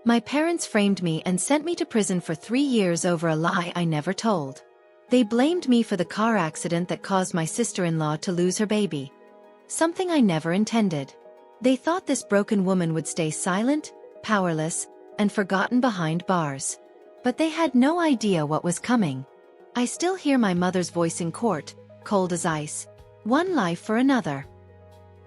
My parents framed me and sent me to prison for 3 years over a lie I never told. They blamed me for the car accident that caused my sister-in-law to lose her baby. Something I never intended. They thought this broken woman would stay silent, powerless, and forgotten behind bars. But they had no idea what was coming. I still hear my mother's voice in court, cold as ice. One life for another.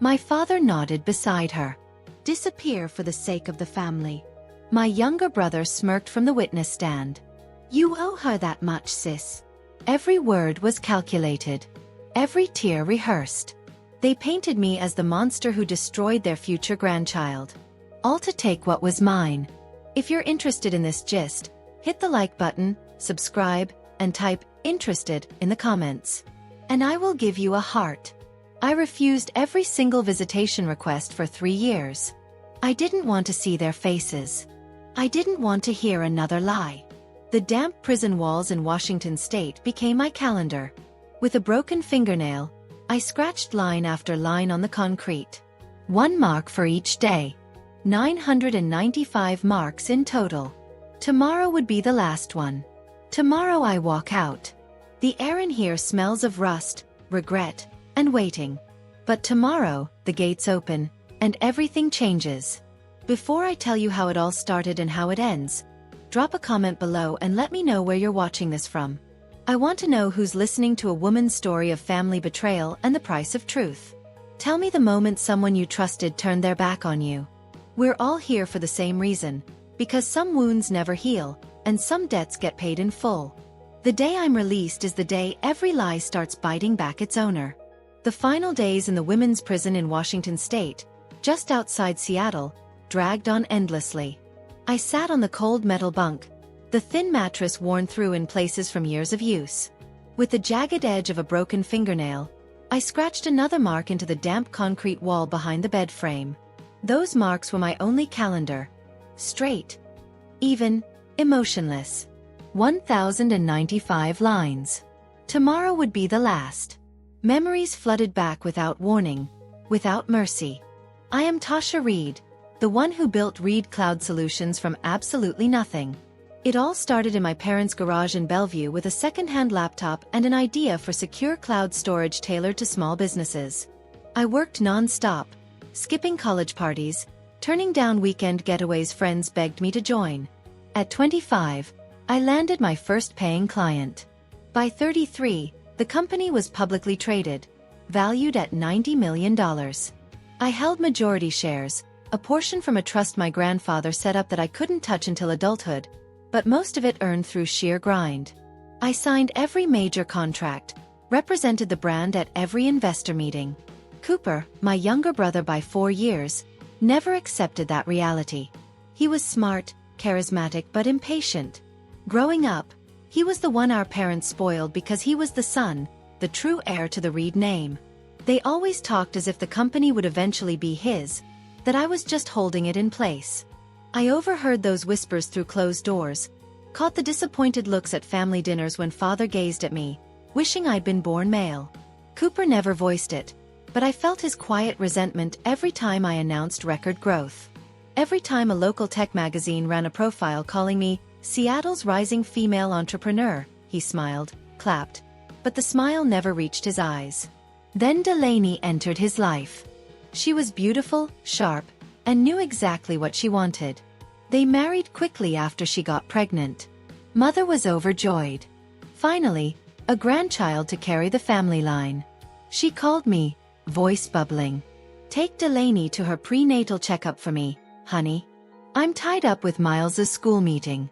My father nodded beside her. Disappear for the sake of the family. My younger brother smirked from the witness stand. You owe her that much, sis. Every word was calculated. Every tear rehearsed. They painted me as the monster who destroyed their future grandchild. All to take what was mine. If you're interested in this gist, hit the like button, subscribe, and type "interested" in the comments. And I will give you a heart. I refused every single visitation request for 3 years. I didn't want to see their faces. I didn't want to hear another lie. The damp prison walls in Washington state became my calendar. With a broken fingernail, I scratched line after line on the concrete. 1 mark for each day. 995 marks in total. Tomorrow would be the last one. Tomorrow I walk out. The air in here smells of rust, regret, and waiting. But tomorrow, the gates open, and everything changes. Before I tell you how it all started and how it ends, drop a comment below and let me know where you're watching this from. I want to know who's listening to a woman's story of family betrayal and the price of truth. Tell me the moment someone you trusted turned their back on you. We're all here for the same reason, because some wounds never heal, and some debts get paid in full. The day I'm released is the day every lie starts biting back its owner. The final days in the women's prison in Washington state, just outside Seattle, dragged on endlessly. I sat on the cold metal bunk, the thin mattress worn through in places from years of use. With the jagged edge of a broken fingernail, I scratched another mark into the damp concrete wall behind the bed frame. Those marks were my only calendar. Straight. Even. Emotionless. 1,095 lines. Tomorrow would be the last. Memories flooded back without warning, without mercy. I am Tasha Reed, the one who built Reed Cloud Solutions from absolutely nothing. It all started in my parents' garage in Bellevue with a second-hand laptop and an idea for secure cloud storage tailored to small businesses. I worked non-stop, skipping college parties, turning down weekend getaways friends begged me to join. At 25, I landed my first paying client. By 33, the company was publicly traded, valued at $90 million. I held majority shares, a portion from a trust my grandfather set up that I couldn't touch until adulthood, but most of it earned through sheer grind. I signed every major contract, represented the brand at every investor meeting. Cooper, my younger brother by 4 years, never accepted that reality. He was smart, charismatic but impatient. Growing up, he was the one our parents spoiled because he was the son, the true heir to the Reed name. They always talked as if the company would eventually be his, that I was just holding it in place. I overheard those whispers through closed doors, caught the disappointed looks at family dinners when father gazed at me, wishing I'd been born male. Cooper never voiced it, but I felt his quiet resentment every time I announced record growth. Every time a local tech magazine ran a profile calling me Seattle's rising female entrepreneur, he smiled, clapped, but the smile never reached his eyes. Then Delaney entered his life. She was beautiful, sharp, and knew exactly what she wanted. They married quickly after she got pregnant. Mother was overjoyed. Finally, a grandchild to carry the family line. She called me, voice bubbling. Take Delaney to her prenatal checkup for me, honey. I'm tied up with Miles's school meeting.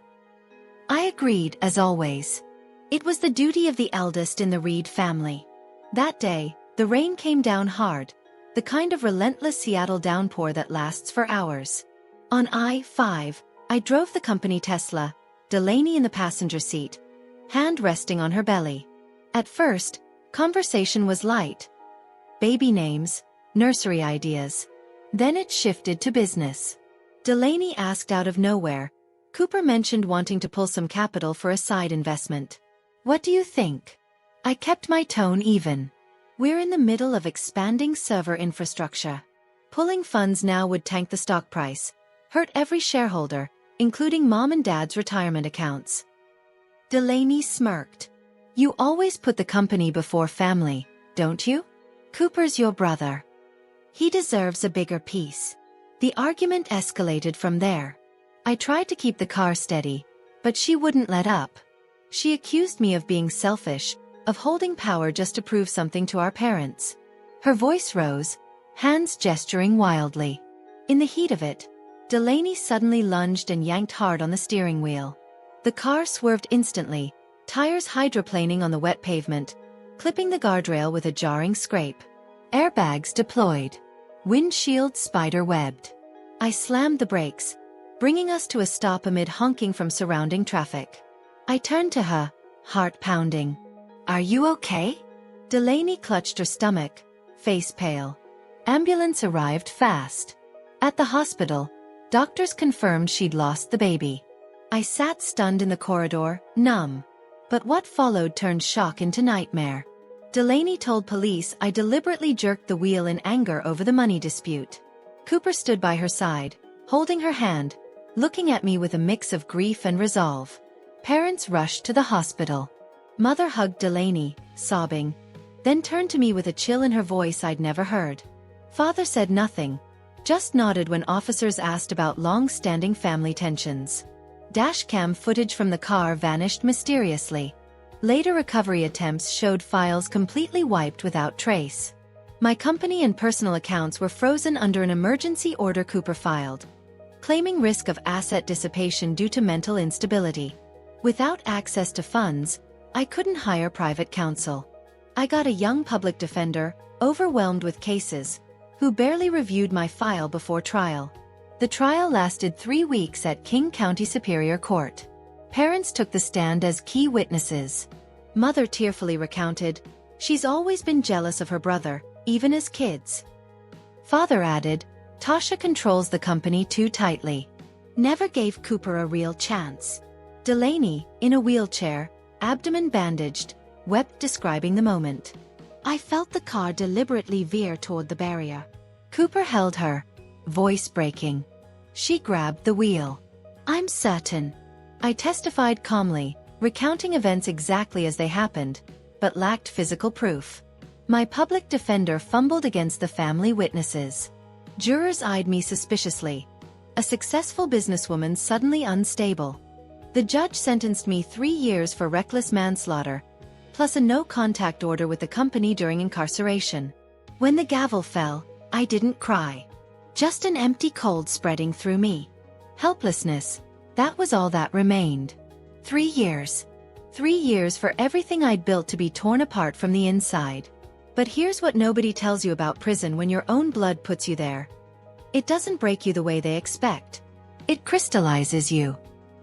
I agreed, as always. It was the duty of the eldest in the Reed family. That day, the rain came down hard, the kind of relentless Seattle downpour that lasts for hours. On I-5, I drove the company Tesla, Delaney in the passenger seat, hand resting on her belly. At first, conversation was light. Baby names, nursery ideas. Then it shifted to business. Delaney asked out of nowhere. Cooper mentioned wanting to pull some capital for a side investment. What do you think? I kept my tone even. We're in the middle of expanding server infrastructure. Pulling funds now would tank the stock price, hurt every shareholder, including Mom and Dad's retirement accounts. Delaney smirked. You always put the company before family, don't you? Cooper's your brother. He deserves a bigger piece. The argument escalated from there. I tried to keep the car steady, but she wouldn't let up. She accused me of being selfish, of holding power just to prove something to our parents. Her voice rose, hands gesturing wildly. In the heat of it, Delaney suddenly lunged and yanked hard on the steering wheel. The car swerved instantly, tires hydroplaning on the wet pavement, clipping the guardrail with a jarring scrape. Airbags deployed. Windshield spider-webbed. I slammed the brakes, bringing us to a stop amid honking from surrounding traffic. I turned to her, heart pounding. Are you okay? Delaney clutched her stomach, face pale. Ambulance arrived fast. At the hospital, doctors confirmed she'd lost the baby. I sat stunned in the corridor, numb. But what followed turned shock into nightmare. Delaney told police I deliberately jerked the wheel in anger over the money dispute. Cooper stood by her side, holding her hand, looking at me with a mix of grief and resolve. Parents rushed to the hospital. Mother hugged Delaney, sobbing, then turned to me with a chill in her voice I'd never heard. Father said nothing, just nodded when officers asked about long-standing family tensions. Dashcam footage from the car vanished mysteriously. Later recovery attempts showed files completely wiped without trace. My company and personal accounts were frozen under an emergency order Cooper filed, claiming risk of asset dissipation due to mental instability. Without access to funds, I couldn't hire private counsel. I got a young public defender, overwhelmed with cases, who barely reviewed my file before trial. The trial lasted 3 weeks at King County Superior Court. Parents took the stand as key witnesses. Mother tearfully recounted, she's always been jealous of her brother, even as kids. Father added, Tasha controls the company too tightly. Never gave Cooper a real chance. Delaney, in a wheelchair, abdomen bandaged, wept describing the moment. I felt the car deliberately veer toward the barrier. Cooper held her, voice breaking. She grabbed the wheel. I'm certain. I testified calmly, recounting events exactly as they happened, but lacked physical proof. My public defender fumbled against the family witnesses. Jurors eyed me suspiciously. A successful businesswoman suddenly unstable. The judge sentenced me 3 years for reckless manslaughter, plus a no-contact order with the company during incarceration. When the gavel fell, I didn't cry. Just an empty cold spreading through me. Helplessness, that was all that remained. 3 years. 3 years for everything I'd built to be torn apart from the inside. But here's what nobody tells you about prison when your own blood puts you there. It doesn't break you the way they expect. It crystallizes you.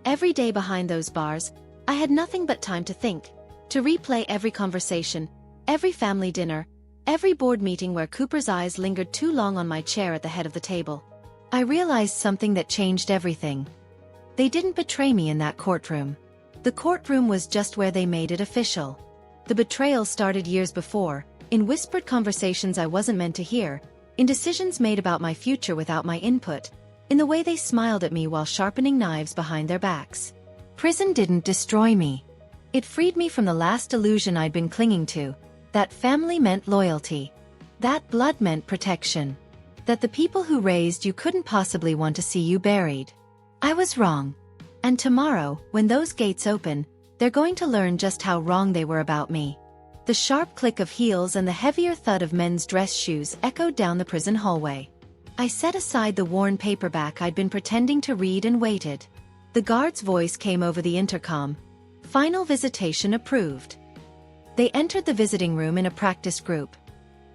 Every day behind those bars, I had nothing but time to think, to replay every conversation, every family dinner, every board meeting where Cooper's eyes lingered too long on my chair at the head of the table. I realized something that changed everything. They didn't betray me in that courtroom. The courtroom was just where they made it official. The betrayal started years before, in whispered conversations I wasn't meant to hear, in decisions made about my future without my input, in the way they smiled at me while sharpening knives behind their backs. Prison didn't destroy me. It freed me from the last illusion I'd been clinging to, that family meant loyalty. That blood meant protection. That the people who raised you couldn't possibly want to see you buried. I was wrong. And tomorrow, when those gates open, they're going to learn just how wrong they were about me. The sharp click of heels and the heavier thud of men's dress shoes echoed down the prison hallway. I set aside the worn paperback I'd been pretending to read and waited. The guard's voice came over the intercom. Final visitation approved. They entered the visiting room in a practice group.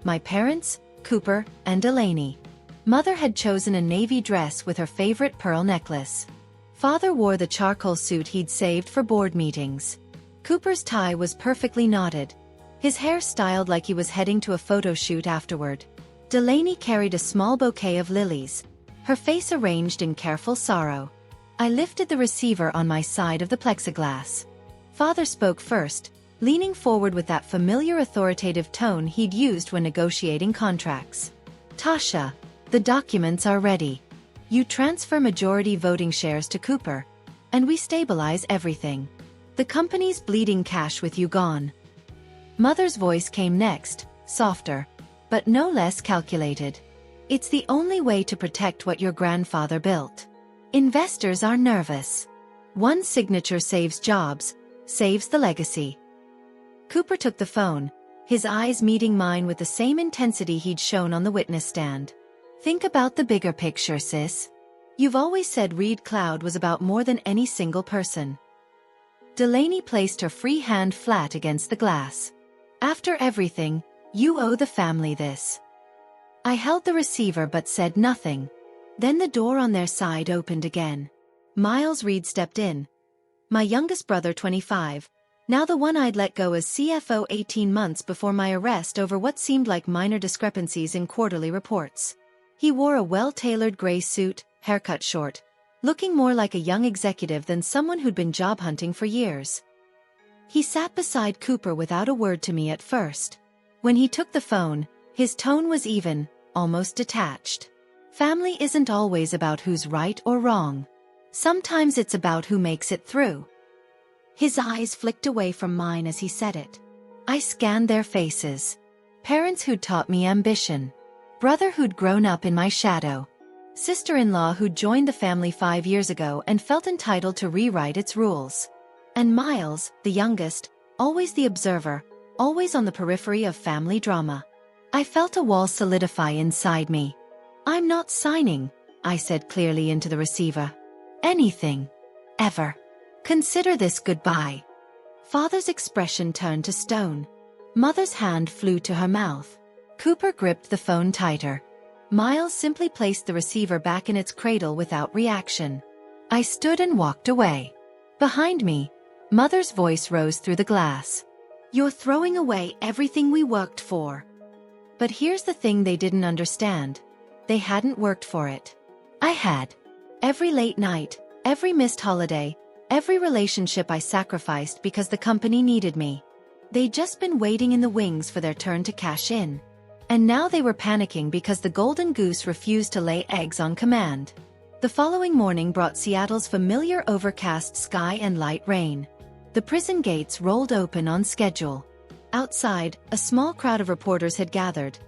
My parents, Cooper, and Delaney. Mother had chosen a navy dress with her favorite pearl necklace. Father wore the charcoal suit he'd saved for board meetings. Cooper's tie was perfectly knotted, his hair styled like he was heading to a photo shoot afterward. Delaney carried a small bouquet of lilies, her face arranged in careful sorrow. I lifted the receiver on my side of the plexiglass. Father spoke first, leaning forward with that familiar authoritative tone he'd used when negotiating contracts. Tasha, the documents are ready. You transfer majority voting shares to Cooper, and we stabilize everything. The company's bleeding cash with you gone. Mother's voice came next, softer, but no less calculated. It's the only way to protect what your grandfather built. Investors are nervous. One signature saves jobs, saves the legacy. Cooper took the phone, his eyes meeting mine with the same intensity he'd shown on the witness stand. Think about the bigger picture, sis. You've always said Reed Cloud was about more than any single person. Delaney placed her free hand flat against the glass. After everything, you owe the family this. I held the receiver but said nothing. Then the door on their side opened again. Miles Reed stepped in. My youngest brother, 25, now the one I'd let go as CFO 18 months before my arrest over what seemed like minor discrepancies in quarterly reports. He wore a well-tailored gray suit, haircut short, looking more like a young executive than someone who'd been job hunting for years. He sat beside Cooper without a word to me at first. When he took the phone, his tone was even, almost detached. Family isn't always about who's right or wrong. Sometimes it's about who makes it through. His eyes flicked away from mine as he said it. I scanned their faces. Parents who'd taught me ambition. Brother who'd grown up in my shadow. Sister-in-law who'd joined the family 5 years ago and felt entitled to rewrite its rules. And Miles, the youngest, always the observer, always on the periphery of family drama. I felt a wall solidify inside me. I'm not signing, I said clearly into the receiver. Anything. Ever. Consider this goodbye. Father's expression turned to stone. Mother's hand flew to her mouth. Cooper gripped the phone tighter. Miles simply placed the receiver back in its cradle without reaction. I stood and walked away. Behind me, Mother's voice rose through the glass. You're throwing away everything we worked for. But here's the thing they didn't understand. They hadn't worked for it. I had. Every late night, every missed holiday, every relationship I sacrificed because the company needed me. They'd just been waiting in the wings for their turn to cash in. And now they were panicking because the golden goose refused to lay eggs on command. The following morning brought Seattle's familiar overcast sky and light rain. The prison gates rolled open on schedule. Outside, a small crowd of reporters had gathered.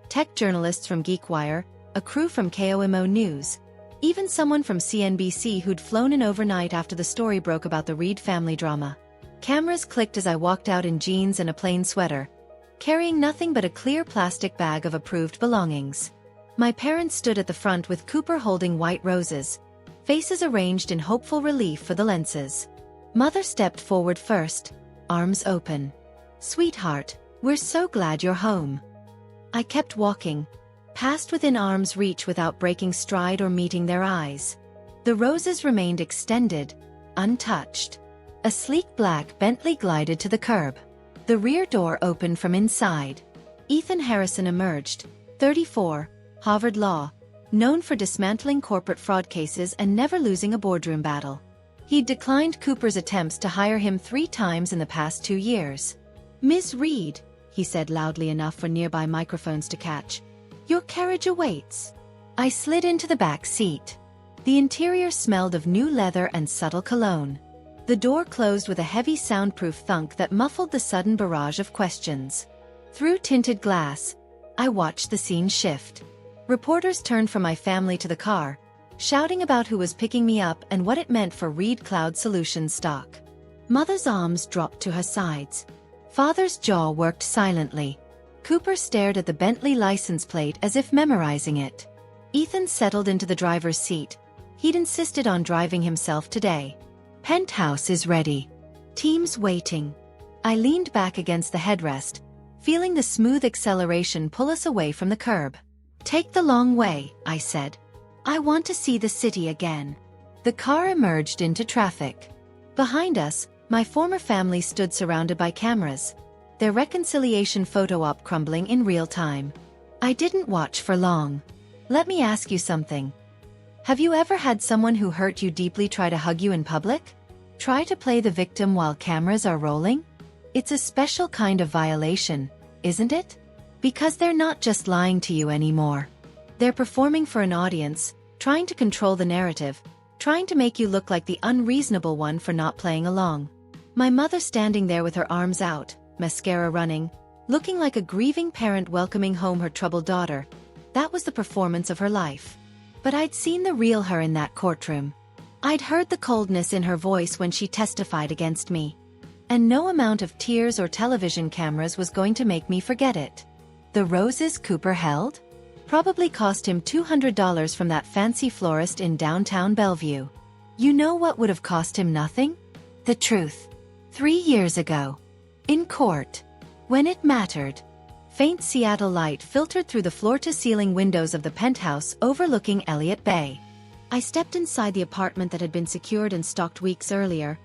Tech journalists from GeekWire, a crew from KOMO News, even someone from CNBC who'd flown in overnight after the story broke about the Reed family drama. Cameras clicked as I walked out in jeans and a plain sweater, carrying nothing but a clear plastic bag of approved belongings. My parents stood at the front with Cooper holding white roses, faces arranged in hopeful relief for the lenses. Mother stepped forward first, arms open. Sweetheart, we're so glad you're home. I kept walking, passed within arm's reach without breaking stride or meeting their eyes. The roses remained extended, untouched. A sleek black Bentley glided to the curb. The rear door opened from inside. Ethan Harrison emerged, 34, Harvard Law, known for dismantling corporate fraud cases and never losing a boardroom battle. He'd declined Cooper's attempts to hire him 3 times in the past 2 years. Ms. Reed, he said loudly enough for nearby microphones to catch, your carriage awaits. I slid into the back seat. The interior smelled of new leather and subtle cologne. The door closed with a heavy soundproof thunk that muffled the sudden barrage of questions. Through tinted glass, I watched the scene shift. Reporters turned from my family to the car, shouting about who was picking me up and what it meant for Reed Cloud Solutions stock. Mother's arms dropped to her sides. Father's jaw worked silently. Cooper stared at the Bentley license plate as if memorizing it. Ethan settled into the driver's seat. He'd insisted on driving himself today. Penthouse is ready. Team's waiting. I leaned back against the headrest, feeling the smooth acceleration pull us away from the curb. Take the long way, I said. I want to see the city again. The car emerged into traffic. Behind us, my former family stood surrounded by cameras, their reconciliation photo op crumbling in real time. I didn't watch for long. Let me ask you something. Have you ever had someone who hurt you deeply try to hug you in public? Try to play the victim while cameras are rolling? It's a special kind of violation, isn't it? Because they're not just lying to you anymore. They're performing for an audience, trying to control the narrative, trying to make you look like the unreasonable one for not playing along. My mother standing there with her arms out, mascara running, looking like a grieving parent welcoming home her troubled daughter. That was the performance of her life. But I'd seen the real her in that courtroom. I'd heard the coldness in her voice when she testified against me. And no amount of tears or television cameras was going to make me forget it. The roses Cooper held? Probably cost him $200 from that fancy florist in downtown Bellevue. You know what would have cost him nothing? The truth. 3 years ago. In court. When it mattered. Faint Seattle light filtered through the floor-to-ceiling windows of the penthouse overlooking Elliott Bay. I stepped inside the apartment that had been secured and stocked weeks earlier,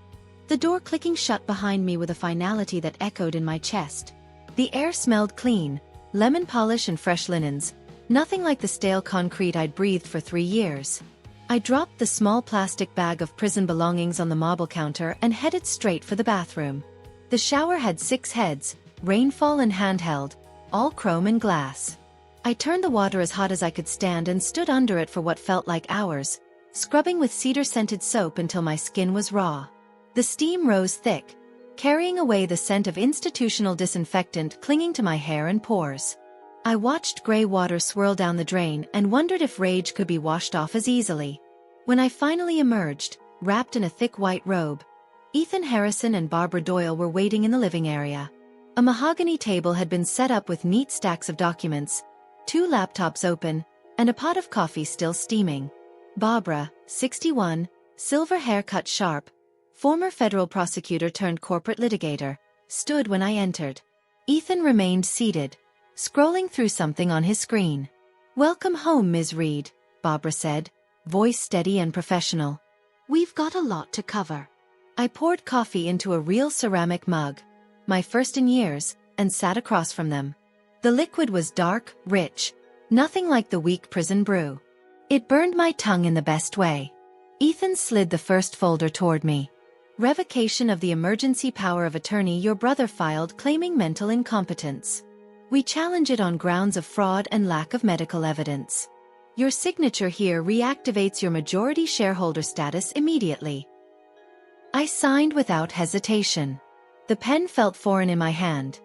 the door clicking shut behind me with a finality that echoed in my chest. The air smelled clean, lemon polish and fresh linens, nothing like the stale concrete I'd breathed for 3 years. I dropped the small plastic bag of prison belongings on the marble counter and headed straight for the bathroom. The shower had 6 heads, rainfall and handheld, all chrome and glass. I turned the water as hot as I could stand and stood under it for what felt like hours, scrubbing with cedar-scented soap until my skin was raw. The steam rose thick, carrying away the scent of institutional disinfectant clinging to my hair and pores. I watched gray water swirl down the drain and wondered if rage could be washed off as easily. When I finally emerged, wrapped in a thick white robe, Ethan Harrison and Barbara Doyle were waiting in the living area. A mahogany table had been set up with neat stacks of documents, 2 laptops open, and a pot of coffee still steaming. Barbara, 61, silver hair cut sharp, former federal prosecutor turned corporate litigator, stood when I entered. Ethan remained seated, scrolling through something on his screen. "Welcome home, Ms. Reed," Barbara said, voice steady and professional. "We've got a lot to cover." I poured coffee into a real ceramic mug, my first in years, and sat across from them. The liquid was dark, rich, nothing like the weak prison brew. It burned my tongue in the best way. Ethan slid the first folder toward me. "Revocation of the emergency power of attorney your brother filed claiming mental incompetence. We challenge it on grounds of fraud and lack of medical evidence. Your signature here reactivates your majority shareholder status immediately." I signed without hesitation. The pen felt foreign in my hand.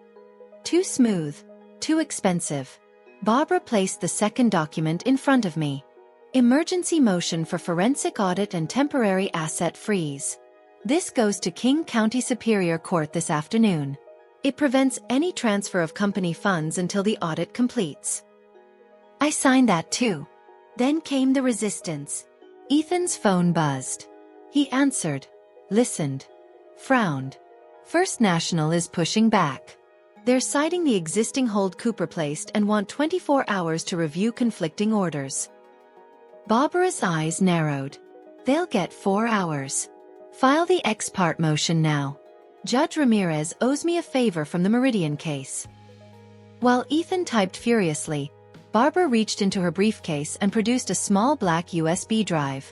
Too smooth, too expensive. Barbara placed the second document in front of me. "Emergency motion for forensic audit and temporary asset freeze. This goes to King County Superior Court this afternoon. It prevents any transfer of company funds until the audit completes." I signed that too. Then came the resistance. Ethan's phone buzzed. He answered, listened, frowned. First National is pushing back. They're citing the existing hold Cooper placed and want 24 hours to review conflicting orders. Barbara's eyes narrowed. They'll get 4 hours. File the ex parte motion now. Judge Ramirez owes me a favor from the Meridian case. While Ethan typed furiously, Barbara reached into her briefcase and produced a small black USB drive.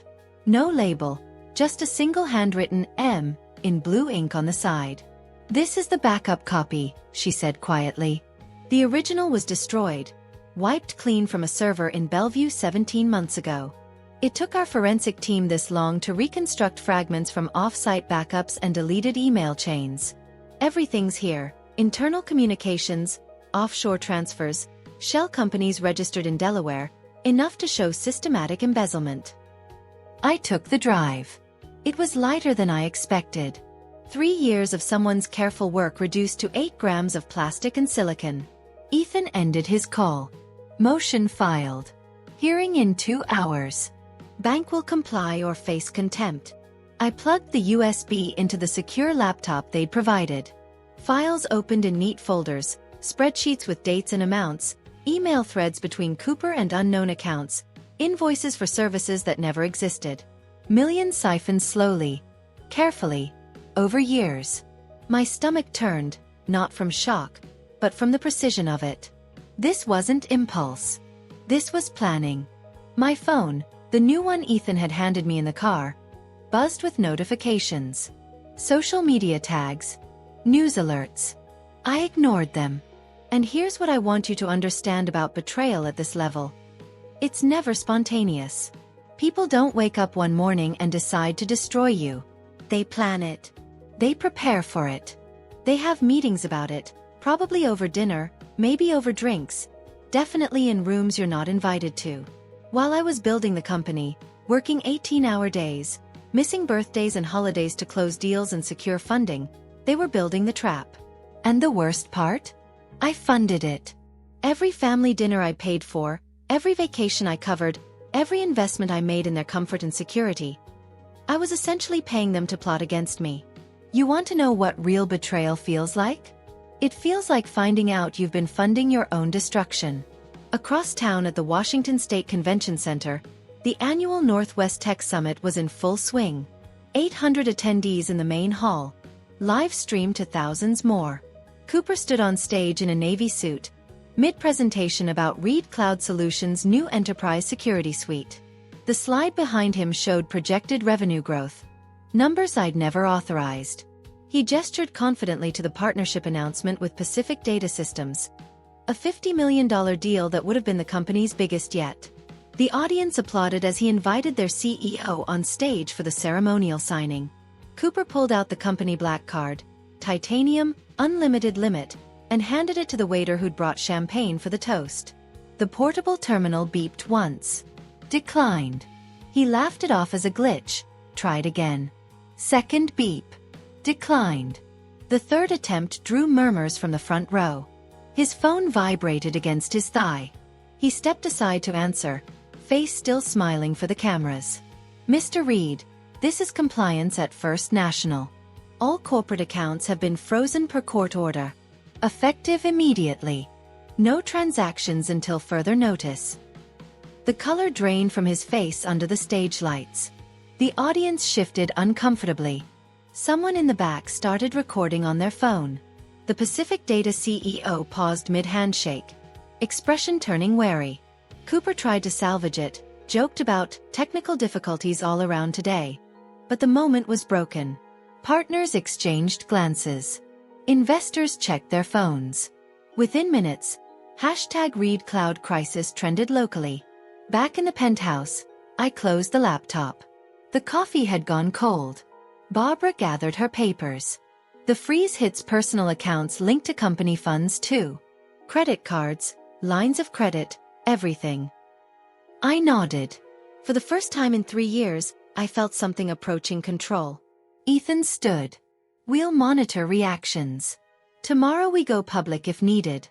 No label, just a single handwritten M in blue ink on the side. "This is the backup copy," she said quietly. "The original was destroyed, wiped clean from a server in Bellevue 17 months ago. It took our forensic team this long to reconstruct fragments from off-site backups and deleted email chains. Everything's here: internal communications, offshore transfers, shell companies registered in Delaware, enough to show systematic embezzlement." I took the drive. It was lighter than I expected. 3 years of someone's careful work reduced to 8 grams of plastic and silicon. Ethan ended his call. "Motion filed. Hearing in 2 hours. Bank will comply or face contempt." I plugged the USB into the secure laptop they'd provided. Files opened in neat folders, spreadsheets with dates and amounts, email threads between Cooper and unknown accounts, invoices for services that never existed. Millions siphoned slowly, carefully, over years. My stomach turned, not from shock, but from the precision of it. This wasn't impulse. This was planning. My phone, the new one Ethan had handed me in the car, buzzed with notifications. Social media tags. News alerts. I ignored them. And here's what I want you to understand about betrayal at this level. It's never spontaneous. People don't wake up one morning and decide to destroy you. They plan it. They prepare for it. They have meetings about it, probably over dinner, maybe over drinks, definitely in rooms you're not invited to. While I was building the company, working 18-hour days, missing birthdays and holidays to close deals and secure funding, they were building the trap. And the worst part? I funded it. Every family dinner I paid for, every vacation I covered, every investment I made in their comfort and security. I was essentially paying them to plot against me. You want to know what real betrayal feels like? It feels like finding out you've been funding your own destruction. Across town at the Washington State Convention Center, the annual Northwest Tech Summit was in full swing. 800 attendees in the main hall, live streamed to thousands more. Cooper stood on stage in a Navy suit, mid-presentation about Reed Cloud Solutions' new enterprise security suite. The slide behind him showed projected revenue growth, numbers I'd never authorized. He gestured confidently to the partnership announcement with Pacific Data Systems, a $50 million deal that would have been the company's biggest yet. The audience applauded as he invited their CEO on stage for the ceremonial signing. Cooper pulled out the company black card, titanium, unlimited limit, and handed it to the waiter who'd brought champagne for the toast. The portable terminal beeped once. Declined. He laughed it off as a glitch. Tried again. Second beep. Declined. The third attempt drew murmurs from the front row. His phone vibrated against his thigh. He stepped aside to answer, face still smiling for the cameras. Mr. Reed, this is compliance at First National. All corporate accounts have been frozen per court order. Effective immediately. No transactions until further notice. The color drained from his face under the stage lights. The audience shifted uncomfortably. Someone in the back started recording on their phone. The Pacific Data CEO paused mid-handshake, expression turning wary. Cooper tried to salvage it, joked about technical difficulties all around today. But the moment was broken. Partners exchanged glances. Investors checked their phones. Within minutes, #ReedCloudCrisis trended locally. Back in the penthouse, I closed the laptop. The coffee had gone cold. Barbara gathered her papers. The freeze hits personal accounts linked to company funds too. Credit cards, lines of credit, everything. I nodded. For the first time in 3 years, I felt something approaching control. Ethan stood. We'll monitor reactions. Tomorrow we go public if needed.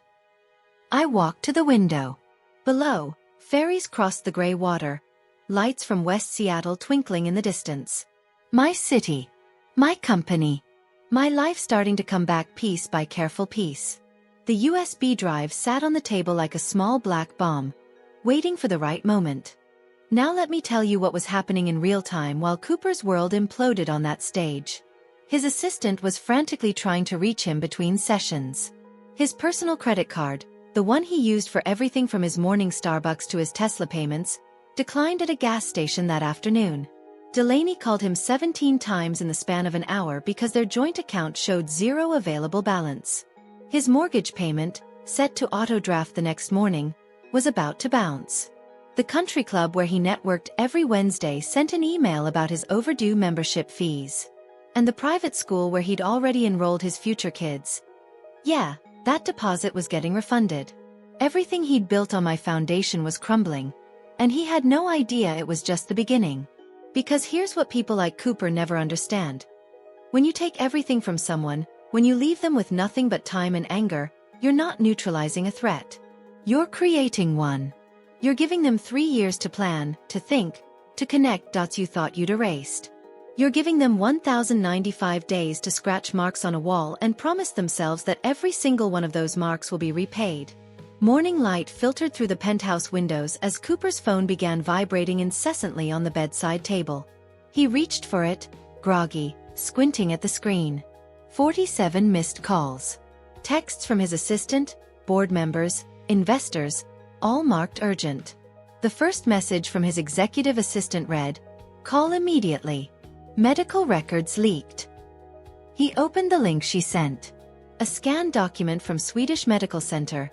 I walked to the window. Below, ferries crossed the gray water, lights from West Seattle twinkling in the distance. My city. My company. My life starting to come back piece by careful piece. The USB drive sat on the table like a small black bomb, waiting for the right moment. Now let me tell you what was happening in real time while Cooper's world imploded on that stage. His assistant was frantically trying to reach him between sessions. His personal credit card, the one he used for everything from his morning Starbucks to his Tesla payments, declined at a gas station that afternoon. Delaney called him 17 times in the span of an hour because their joint account showed zero available balance. His mortgage payment, set to auto-draft the next morning, was about to bounce. The country club where he networked every Wednesday sent an email about his overdue membership fees. And the private school where he'd already enrolled his future kids. Yeah, that deposit was getting refunded. Everything he'd built on my foundation was crumbling, and he had no idea it was just the beginning. Because here's what people like Cooper never understand. When you take everything from someone, when you leave them with nothing but time and anger, you're not neutralizing a threat. You're creating one. You're giving them 3 years to plan, to think, to connect dots you thought you'd erased. You're giving them 1,095 days to scratch marks on a wall and promise themselves that every single one of those marks will be repaid. Morning light filtered through the penthouse windows as Cooper's phone began vibrating incessantly on the bedside table. He reached for it, groggy, squinting at the screen. 47 missed calls. Texts from his assistant, board members, investors, all marked urgent. The first message from his executive assistant read, "Call immediately. Medical records leaked." He opened the link she sent. A scanned document from Swedish Medical Center,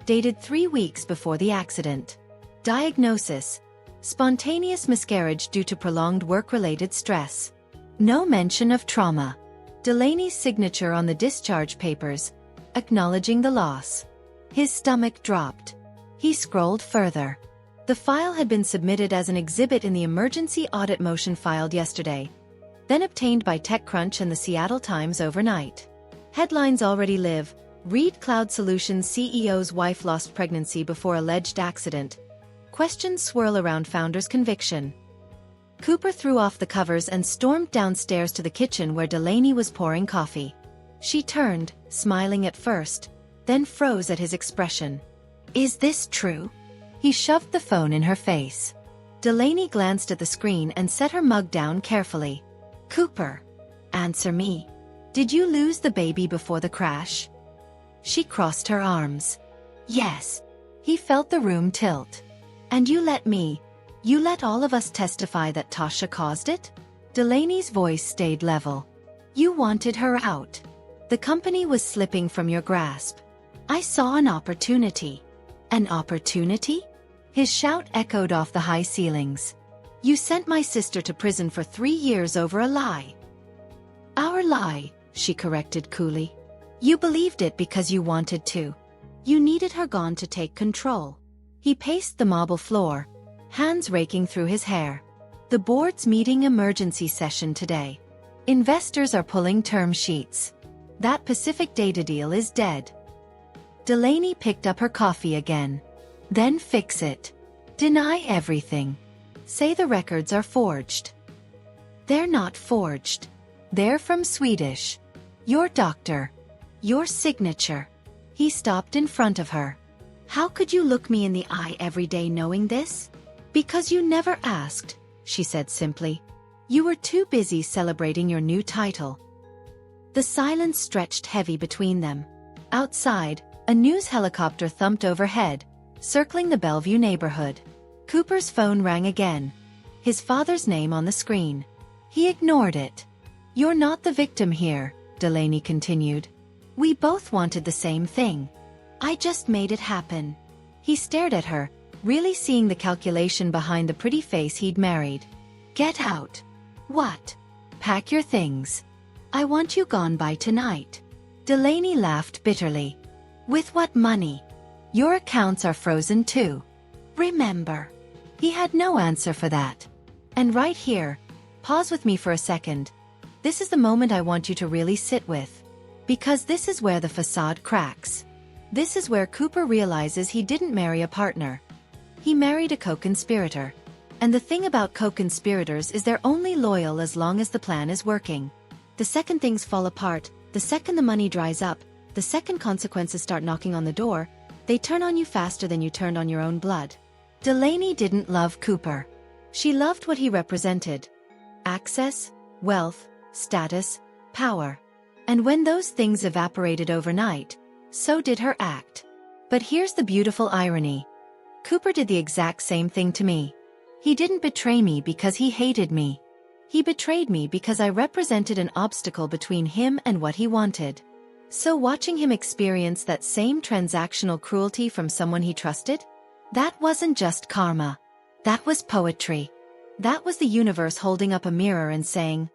dated 3 weeks before the accident. Diagnosis: Spontaneous miscarriage due to prolonged work-related stress. No mention of trauma. Delaney's signature on the discharge papers, acknowledging the loss. His stomach dropped. He scrolled further. The file had been submitted as an exhibit in the emergency audit motion filed yesterday, then obtained by TechCrunch and the Seattle Times overnight. Headlines already live. Reed Cloud Solutions CEO's wife lost pregnancy before alleged accident. Questions swirl around founder's conviction. Cooper threw off the covers and stormed downstairs to the kitchen where Delaney was pouring coffee. She turned, smiling at first, then froze at his expression. Is this true? He shoved the phone in her face. Delaney glanced at the screen and set her mug down carefully. Cooper, answer me. Did you lose the baby before the crash? She crossed her arms. Yes. He felt the room tilt. And you let all of us testify that Tasha caused it? Delaney's voice stayed level. You wanted her out. The company was slipping from your grasp. I saw an opportunity. An opportunity? His shout echoed off the high ceilings. You sent my sister to prison for 3 years over a lie. Our lie, she corrected coolly. You believed it because you wanted to. You needed her gone to take control. He paced the marble floor, hands raking through his hair. The board's meeting emergency session today. Investors are pulling term sheets. That Pacific Data deal is dead. Delaney picked up her coffee again. Then fix it. Deny everything. Say the records are forged. They're not forged. They're from Swedish. Your doctor. Your signature. He stopped in front of her. How could you look me in the eye every day knowing this? Because you never asked, she said simply. You were too busy celebrating your new title. The silence stretched heavy between them. Outside, a news helicopter thumped overhead, circling the Bellevue neighborhood. Cooper's phone rang again. His father's name on the screen. He ignored it. You're not the victim here, Delaney continued. We both wanted the same thing. I just made it happen. He stared at her, really seeing the calculation behind the pretty face he'd married. Get out. What? Pack your things. I want you gone by tonight. Delaney laughed bitterly. With what money? Your accounts are frozen too. Remember. He had no answer for that. And right here, pause with me for a second. This is the moment I want you to really sit with. Because this is where the facade cracks. This is where Cooper realizes he didn't marry a partner. He married a co-conspirator. And the thing about co-conspirators is they're only loyal as long as the plan is working. The second things fall apart, the second the money dries up, the second consequences start knocking on the door, they turn on you faster than you turned on your own blood. Delaney didn't love Cooper. She loved what he represented. Access, wealth, status, power. And when those things evaporated overnight, so did her act. But here's the beautiful irony. Cooper did the exact same thing to me. He didn't betray me because he hated me. He betrayed me because I represented an obstacle between him and what he wanted. So watching him experience that same transactional cruelty from someone he trusted? That wasn't just karma. That was poetry. That was the universe holding up a mirror and saying,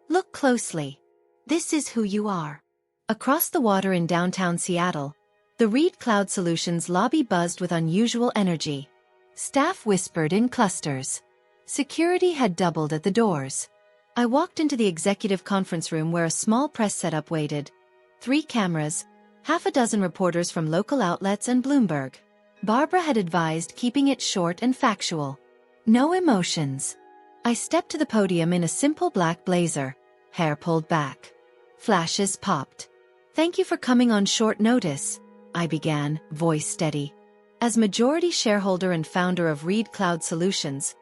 look closely. This is who you are. Across the water in downtown Seattle, the Reed Cloud Solutions lobby buzzed with unusual energy. Staff whispered in clusters. Security had doubled at the doors. I walked into the executive conference room where a small press setup waited. 3 cameras, half a dozen reporters from local outlets and Bloomberg. Barbara had advised keeping it short and factual. No emotions. I stepped to the podium in a simple black blazer, hair pulled back. Flashes popped. Thank you for coming on short notice, I began, voice steady. As majority shareholder and founder of Reed Cloud Solutions,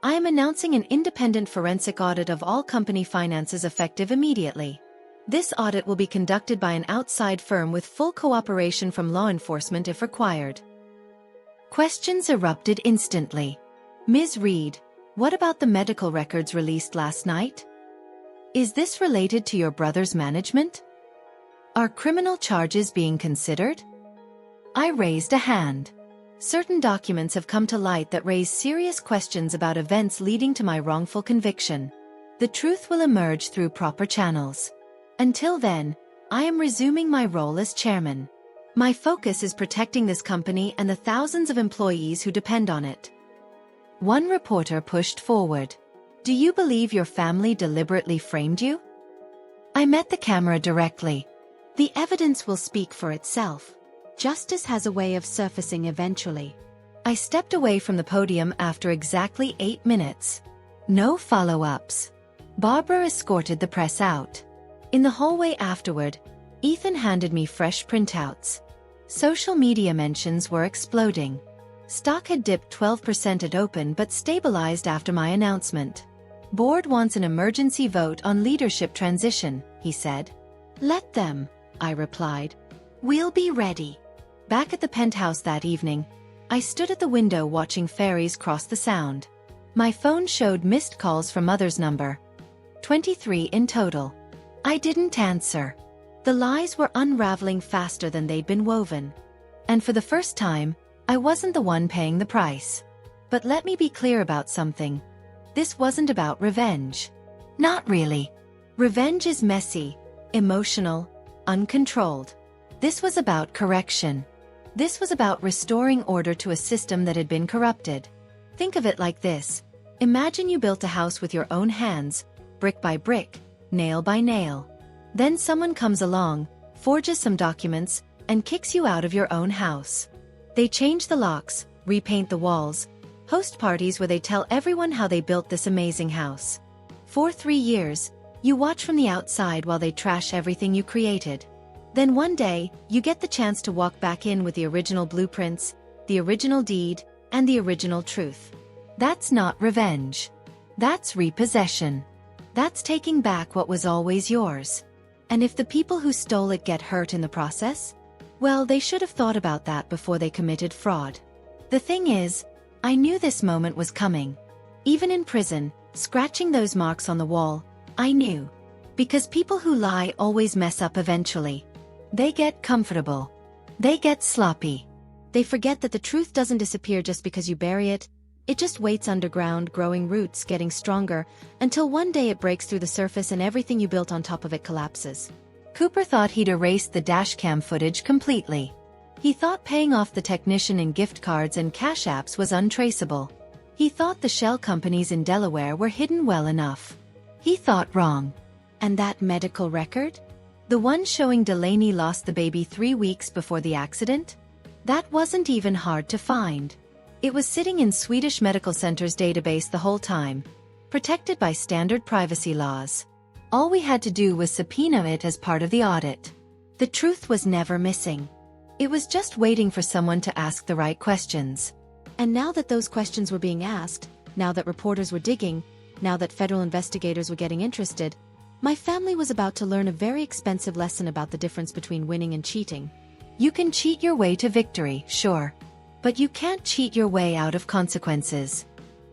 I am announcing an independent forensic audit of all company finances effective immediately. This audit will be conducted by an outside firm with full cooperation from law enforcement if required. Questions erupted instantly. Ms. Reed, what about the medical records released last night? Is this related to your brother's management? Are criminal charges being considered? I raised a hand. Certain documents have come to light that raise serious questions about events leading to my wrongful conviction. The truth will emerge through proper channels. Until then, I am resuming my role as chairman. My focus is protecting this company and the thousands of employees who depend on it. One reporter pushed forward. Do you believe your family deliberately framed you? I met the camera directly. The evidence will speak for itself. Justice has a way of surfacing eventually. I stepped away from the podium after exactly 8 minutes. No follow-ups. Barbara escorted the press out. In the hallway afterward, Ethan handed me fresh printouts. Social media mentions were exploding. Stock had dipped 12% at open but stabilized after my announcement. Board wants an emergency vote on leadership transition, he said. Let them, I replied. We'll be ready. Back at the penthouse that evening, I stood at the window watching ferries cross the Sound. My phone showed missed calls from Mother's number. 23 in total. I didn't answer. The lies were unraveling faster than they'd been woven. And for the first time, I wasn't the one paying the price. But let me be clear about something. This wasn't about revenge. Not really. Revenge is messy, emotional, uncontrolled. This was about correction. This was about restoring order to a system that had been corrupted. Think of it like this. Imagine you built a house with your own hands, brick by brick, nail by nail. Then someone comes along, forges some documents, and kicks you out of your own house. They change the locks, repaint the walls, host parties where they tell everyone how they built this amazing house. For 3 years, you watch from the outside while they trash everything you created. Then one day, you get the chance to walk back in with the original blueprints, the original deed, and the original truth. That's not revenge. That's repossession. That's taking back what was always yours. And if the people who stole it get hurt in the process, well, they should have thought about that before they committed fraud. The thing is, I knew this moment was coming. Even in prison, scratching those marks on the wall, I knew. Because people who lie always mess up eventually. They get comfortable. They get sloppy. They forget that the truth doesn't disappear just because you bury it. It just waits underground, growing roots, getting stronger, until one day it breaks through the surface and everything you built on top of it collapses. Cooper thought he'd erased the dashcam footage completely. He thought paying off the technician in gift cards and cash apps was untraceable. He thought the shell companies in Delaware were hidden well enough. He thought wrong. And that medical record? The one showing Delaney lost the baby 3 weeks before the accident? That wasn't even hard to find. It was sitting in Swedish Medical Center's database the whole time, protected by standard privacy laws. All we had to do was subpoena it as part of the audit. The truth was never missing. It was just waiting for someone to ask the right questions. And now that those questions were being asked, now that reporters were digging, now that federal investigators were getting interested, my family was about to learn a very expensive lesson about the difference between winning and cheating. You can cheat your way to victory, sure. But you can't cheat your way out of consequences.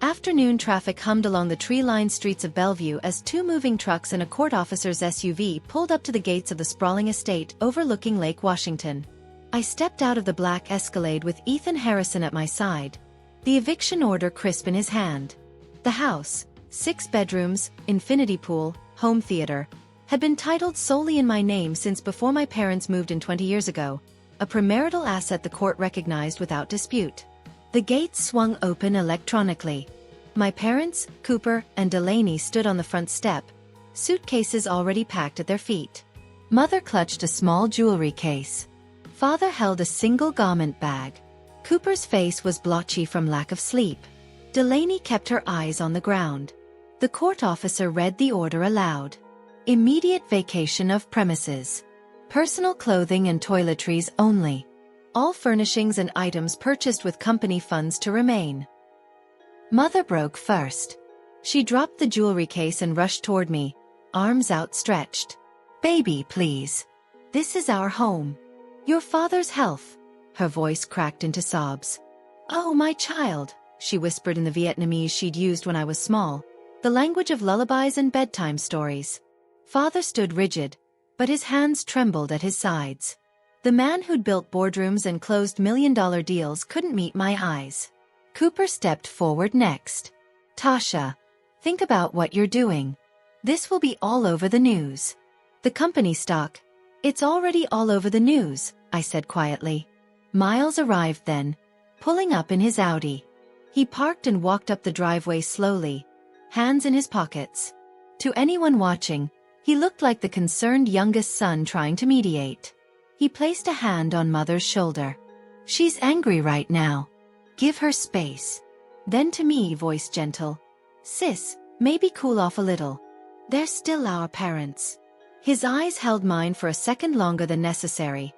Afternoon traffic hummed along the tree-lined streets of Bellevue as 2 moving trucks and a court officer's SUV pulled up to the gates of the sprawling estate overlooking Lake Washington. I stepped out of the black Escalade with Ethan Harrison at my side, the eviction order crisp in his hand. The house, 6 bedrooms, infinity pool, home theater, had been titled solely in my name since before my parents moved in 20 years ago, a premarital asset the court recognized without dispute. The gates swung open electronically. My parents, Cooper, and Delaney stood on the front step, suitcases already packed at their feet. Mother clutched a small jewelry case. Father held a single garment bag. Cooper's face was blotchy from lack of sleep. Delaney kept her eyes on the ground. The court officer read the order aloud. Immediate vacation of premises. Personal clothing and toiletries only. All furnishings and items purchased with company funds to remain. Mother broke first. She dropped the jewelry case and rushed toward me, arms outstretched. Baby, please. This is our home. Your father's health. Her voice cracked into sobs. Oh, my child, she whispered in the Vietnamese she'd used when I was small, the language of lullabies and bedtime stories. Father stood rigid, but his hands trembled at his sides. The man who'd built boardrooms and closed million-dollar deals couldn't meet my eyes. Cooper stepped forward next. Tasha, think about what you're doing. This will be all over the news. The company stock. It's already all over the news, I said quietly. Miles arrived then, pulling up in his Audi. He parked and walked up the driveway slowly, hands in his pockets. To anyone watching, he looked like the concerned youngest son trying to mediate. He placed a hand on Mother's shoulder. She's angry right now. Give her space. Then to me, voice gentle. Sis, maybe cool off a little. They're still our parents. His eyes held mine for a second longer than necessary.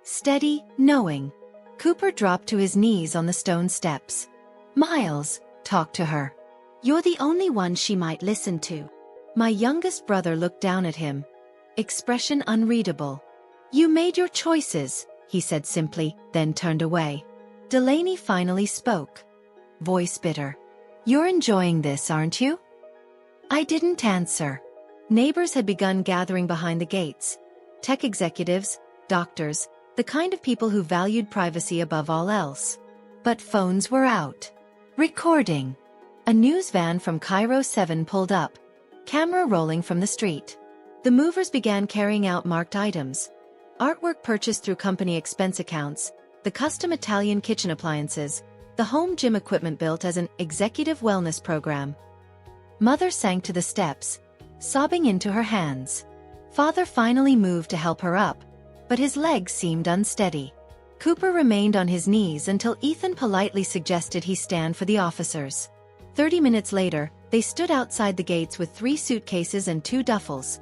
Steady, knowing. Cooper dropped to his knees on the stone steps. Miles, talk to her. You're the only one she might listen to. My youngest brother looked down at him. Expression unreadable. You made your choices, he said simply, then turned away. Delaney finally spoke. Voice bitter. You're enjoying this, aren't you? I didn't answer. Neighbors had begun gathering behind the gates. Tech executives, doctors, the kind of people who valued privacy above all else. But phones were out. Recording. A news van from Cairo 7 pulled up, camera rolling from the street. The movers began carrying out marked items. Artwork purchased through company expense accounts, the custom Italian kitchen appliances, the home gym equipment built as an executive wellness program. Mother sank to the steps, sobbing into her hands. Father finally moved to help her up, but his legs seemed unsteady. Cooper remained on his knees until Ethan politely suggested he stand for the officers. 30 minutes later, they stood outside the gates with 3 suitcases and 2 duffels.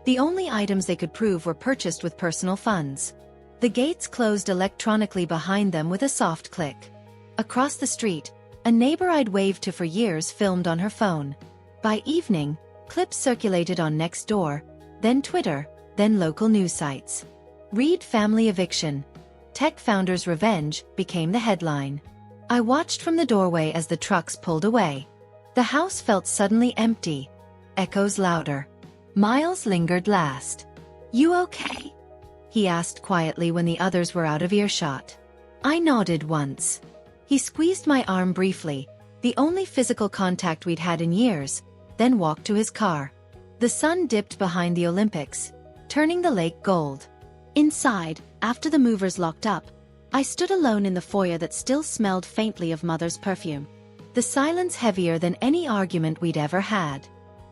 The only items they could prove were purchased with personal funds. The gates closed electronically behind them with a soft click. Across the street, a neighbor I'd waved to for years filmed on her phone. By evening, clips circulated on Nextdoor, then Twitter, then local news sites. Reed family eviction. Tech founders' revenge became the headline. I watched from the doorway as the trucks pulled away. The house felt suddenly empty. Echoes louder. Miles lingered last. You okay? He asked quietly when the others were out of earshot. I nodded once. He squeezed my arm briefly, the only physical contact we'd had in years, then walked to his car. The sun dipped behind the Olympics, turning the lake gold. Inside, after the movers locked up, I stood alone in the foyer that still smelled faintly of Mother's perfume. The silence heavier than any argument we'd ever had.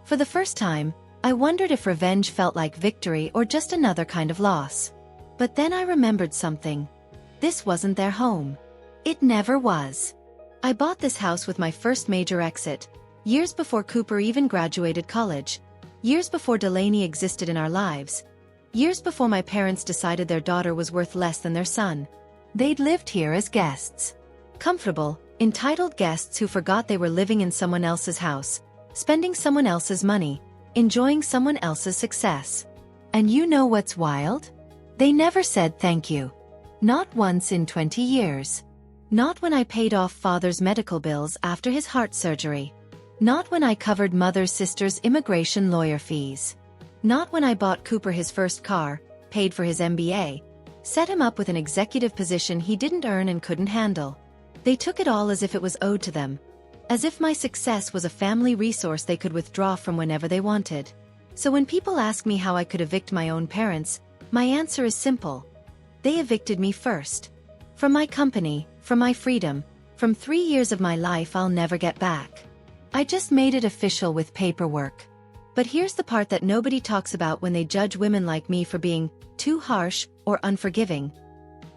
For the first time, I wondered if revenge felt like victory or just another kind of loss. But then I remembered something. This wasn't their home. It never was. I bought this house with my first major exit, years before Cooper even graduated college, years before Delaney existed in our lives, years before my parents decided their daughter was worth less than their son. They'd lived here as guests. Comfortable, entitled guests who forgot they were living in someone else's house, spending someone else's money, enjoying someone else's success. And you know what's wild? They never said thank you. Not once in 20 years. Not when I paid off Father's medical bills after his heart surgery. Not when I covered Mother's sister's immigration lawyer fees. Not when I bought Cooper his first car, paid for his MBA, set him up with an executive position he didn't earn and couldn't handle. They took it all as if it was owed to them. As if my success was a family resource they could withdraw from whenever they wanted. So when people ask me how I could evict my own parents, my answer is simple. They evicted me first. From my company, from my freedom, from 3 years of my life I'll never get back. I just made it official with paperwork. But here's the part that nobody talks about when they judge women like me for being too harsh or unforgiving.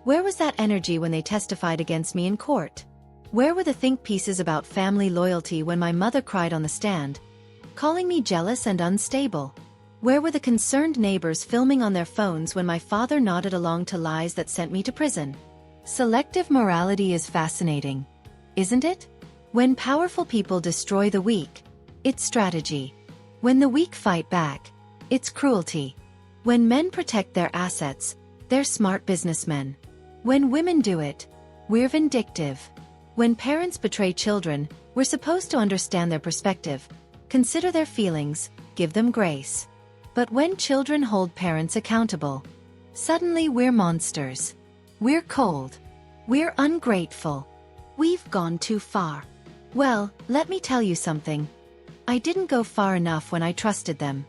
Where was that energy when they testified against me in court? Where were the think pieces about family loyalty when my mother cried on the stand, calling me jealous and unstable? Where were the concerned neighbors filming on their phones when my father nodded along to lies that sent me to prison? Selective morality is fascinating, isn't it? When powerful people destroy the weak, it's strategy. When the weak fight back, it's cruelty. When men protect their assets, they're smart businessmen. When women do it, we're vindictive. When parents betray children, we're supposed to understand their perspective, consider their feelings, give them grace. But when children hold parents accountable, Suddenly we're monsters. We're cold. We're ungrateful. We've gone too far. Well, let me tell you something. I didn't go far enough when I trusted them.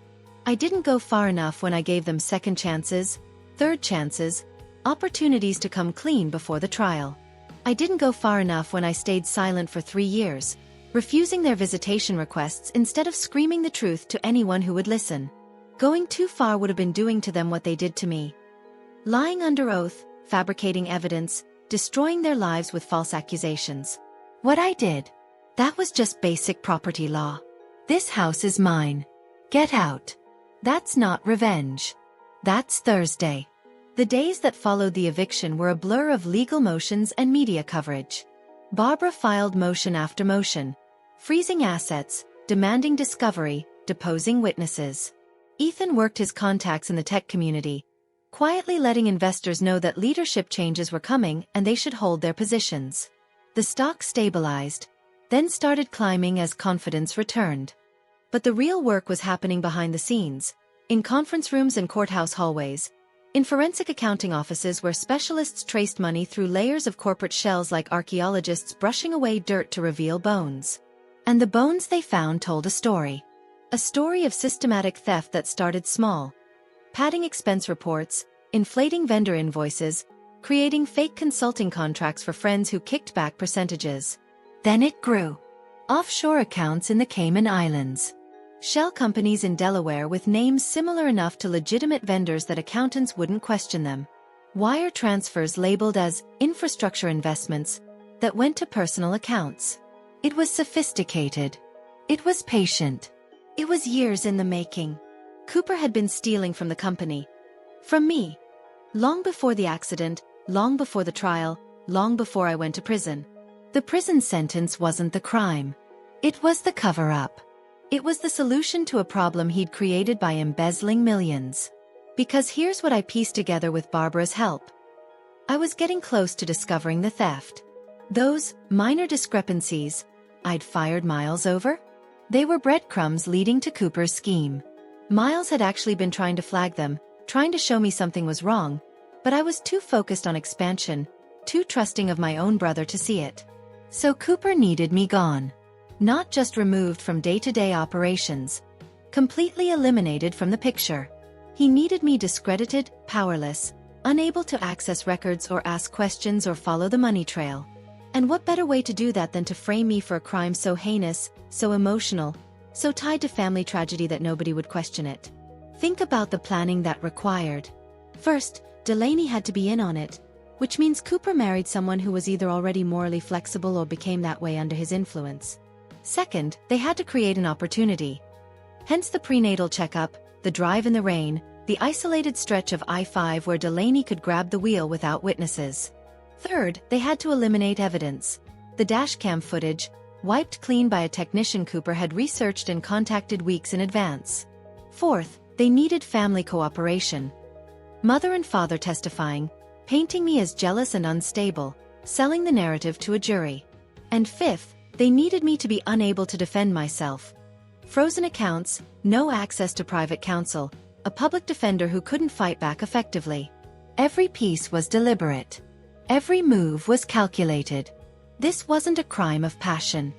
I didn't go far enough when I gave them second chances, third chances, opportunities to come clean before the trial. I didn't go far enough when I stayed silent for 3 years, refusing their visitation requests instead of screaming the truth to anyone who would listen. Going too far would have been doing to them what they did to me. Lying under oath, fabricating evidence, destroying their lives with false accusations. What I did, that was just basic property law. This house is mine. Get out. That's not revenge. That's Thursday. The days that followed the eviction were a blur of legal motions and media coverage. Barbara filed motion after motion, freezing assets, demanding discovery, deposing witnesses. Ethan worked his contacts in the tech community, quietly letting investors know that leadership changes were coming and they should hold their positions. The stock stabilized, then started climbing as confidence returned. But the real work was happening behind the scenes, in conference rooms and courthouse hallways, in forensic accounting offices where specialists traced money through layers of corporate shells like archaeologists brushing away dirt to reveal bones. And the bones they found told a story. A story of systematic theft that started small. Padding expense reports, inflating vendor invoices, creating fake consulting contracts for friends who kicked back percentages. Then it grew. Offshore accounts in the Cayman Islands. Shell companies in Delaware with names similar enough to legitimate vendors that accountants wouldn't question them. Wire transfers labeled as infrastructure investments that went to personal accounts. It was sophisticated. It was patient. It was years in the making. Cooper had been stealing from the company. From me. Long before the accident, long before the trial, long before I went to prison. The prison sentence wasn't the crime. It was the cover-up. It was the solution to a problem he'd created by embezzling millions. Because here's what I pieced together with Barbara's help. I was getting close to discovering the theft. Those minor discrepancies I'd fired Miles over? They were breadcrumbs leading to Cooper's scheme. Miles had actually been trying to flag them, trying to show me something was wrong, but I was too focused on expansion, too trusting of my own brother to see it. So Cooper needed me gone. Not just removed from day-to-day operations. Completely eliminated from the picture. He needed me discredited, powerless, unable to access records or ask questions or follow the money trail. And what better way to do that than to frame me for a crime so heinous, so emotional, so tied to family tragedy that nobody would question it. Think about the planning that required. First, Delaney had to be in on it, which means Cooper married someone who was either already morally flexible or became that way under his influence. Second, they had to create an opportunity. Hence the prenatal checkup, the drive in the rain, the isolated stretch of I-5 where Delaney could grab the wheel without witnesses. Third, they had to eliminate evidence. The dashcam footage, wiped clean by a technician Cooper had researched and contacted weeks in advance. Fourth, they needed family cooperation. Mother and father testifying, painting me as jealous and unstable, selling the narrative to a jury. And fifth, they needed me to be unable to defend myself. Frozen accounts, no access to private counsel, a public defender who couldn't fight back effectively. Every piece was deliberate. Every move was calculated. This wasn't a crime of passion.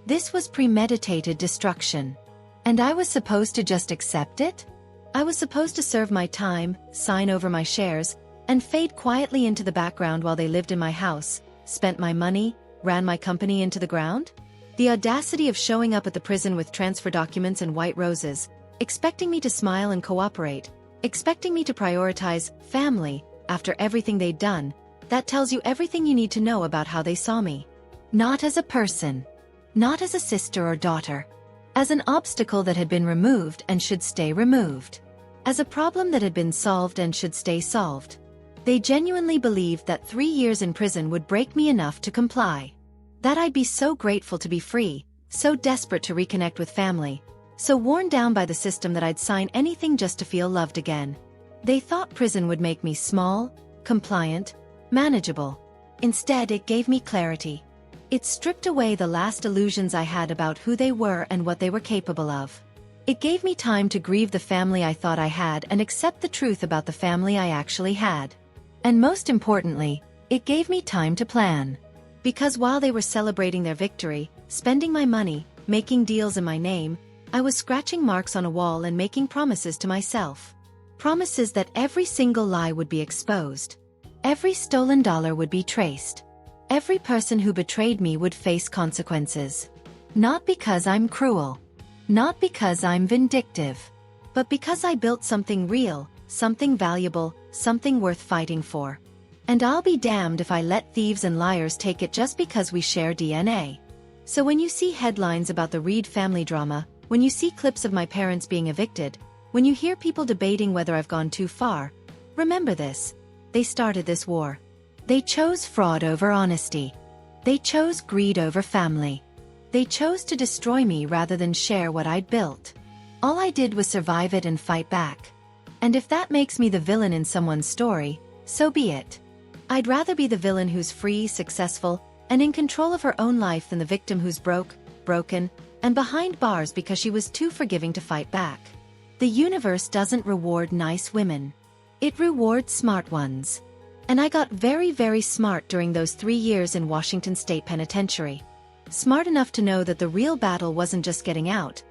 This was premeditated destruction. And I was supposed to just accept it? I was supposed to serve my time, sign over my shares, and fade quietly into the background while they lived in my house, spent my money, ran my company into the ground? The audacity of showing up at the prison with transfer documents and white roses, expecting me to smile and cooperate, expecting me to prioritize family after everything they'd done, that tells you everything you need to know about how they saw me. Not as a person. Not as a sister or daughter. As an obstacle that had been removed and should stay removed. As a problem that had been solved and should stay solved. They genuinely believed that 3 years in prison would break me enough to comply. That I'd be so grateful to be free, so desperate to reconnect with family, so worn down by the system that I'd sign anything just to feel loved again. They thought prison would make me small, compliant, manageable. Instead, it gave me clarity. It stripped away the last illusions I had about who they were and what they were capable of. It gave me time to grieve the family I thought I had and accept the truth about the family I actually had. And most importantly, it gave me time to plan. Because while they were celebrating their victory, spending my money, making deals in my name, I was scratching marks on a wall and making promises to myself. Promises that every single lie would be exposed. Every stolen dollar would be traced. Every person who betrayed me would face consequences. Not because I'm cruel. Not because I'm vindictive. But because I built something real, something valuable, something worth fighting for. And I'll be damned if I let thieves and liars take it just because we share DNA. So when you see headlines about the Reed family drama, when you see clips of my parents being evicted, when you hear people debating whether I've gone too far, remember this. They started this war. They chose fraud over honesty. They chose greed over family. They chose to destroy me rather than share what I'd built. All I did was survive it and fight back. And if that makes me the villain in someone's story, so be it. I'd rather be the villain who's free, successful, and in control of her own life than the victim who's broken, and behind bars because she was too forgiving to fight back. The universe doesn't reward nice women. It rewards smart ones. And I got very, very smart during those 3 years in Washington State Penitentiary. Smart enough to know that the real battle wasn't just getting out.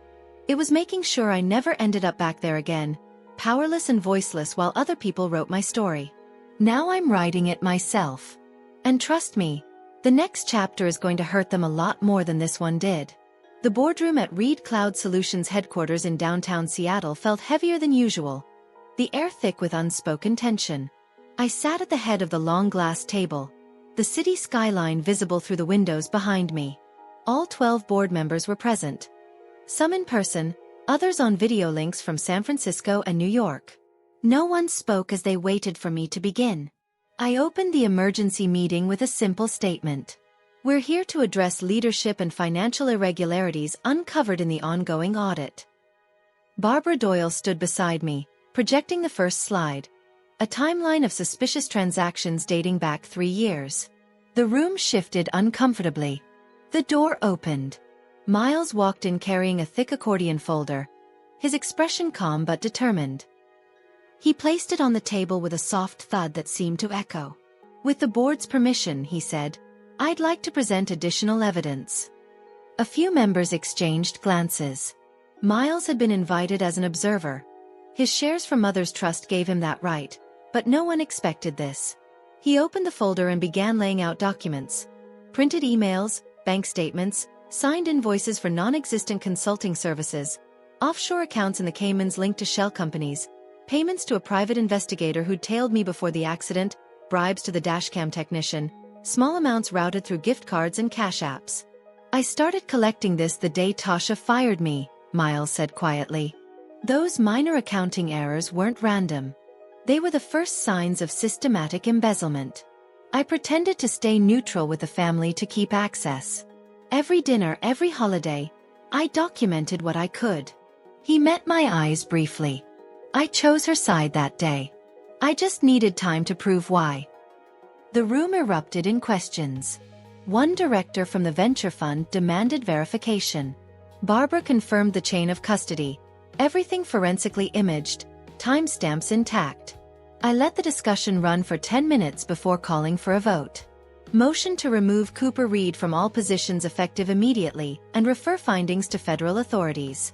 It was making sure I never ended up back there again, powerless and voiceless while other people wrote my story. Now I'm writing it myself. And trust me, the next chapter is going to hurt them a lot more than this one did. The boardroom at Reed Cloud Solutions headquarters in downtown Seattle felt heavier than usual, the air thick with unspoken tension. I sat at the head of the long glass table, the city skyline visible through the windows behind me. All 12 board members were present. Some in person, others on video links from San Francisco and New York. No one spoke as they waited for me to begin. I opened the emergency meeting with a simple statement. We're here to address leadership and financial irregularities uncovered in the ongoing audit. Barbara Doyle stood beside me, projecting the first slide. A timeline of suspicious transactions dating back 3 years. The room shifted uncomfortably. The door opened. Miles walked in carrying a thick accordion folder, his expression calm but determined. He placed it on the table with a soft thud that seemed to echo. With the board's permission, he said, I'd like to present additional evidence. A few members exchanged glances. Miles had been invited as an observer. His shares from Mother's Trust gave him that right, but no one expected this. He opened the folder and began laying out documents. Printed emails, bank statements, signed invoices for non-existent consulting services, offshore accounts in the Caymans linked to shell companies, payments to a private investigator who'd tailed me before the accident, bribes to the dashcam technician, small amounts routed through gift cards and cash apps. I started collecting this the day Tasha fired me, Miles said quietly. Those minor accounting errors weren't random. They were the first signs of systematic embezzlement. I pretended to stay neutral with the family to keep access. Every dinner, every holiday, I documented what I could. He met my eyes briefly. I chose her side that day. I just needed time to prove why. The room erupted in questions. One director from the venture fund demanded verification. Barbara confirmed the chain of custody, everything forensically imaged, timestamps intact. I let the discussion run for 10 minutes before calling for a vote. Motion to remove Cooper Reed from all positions effective immediately and refer findings to federal authorities.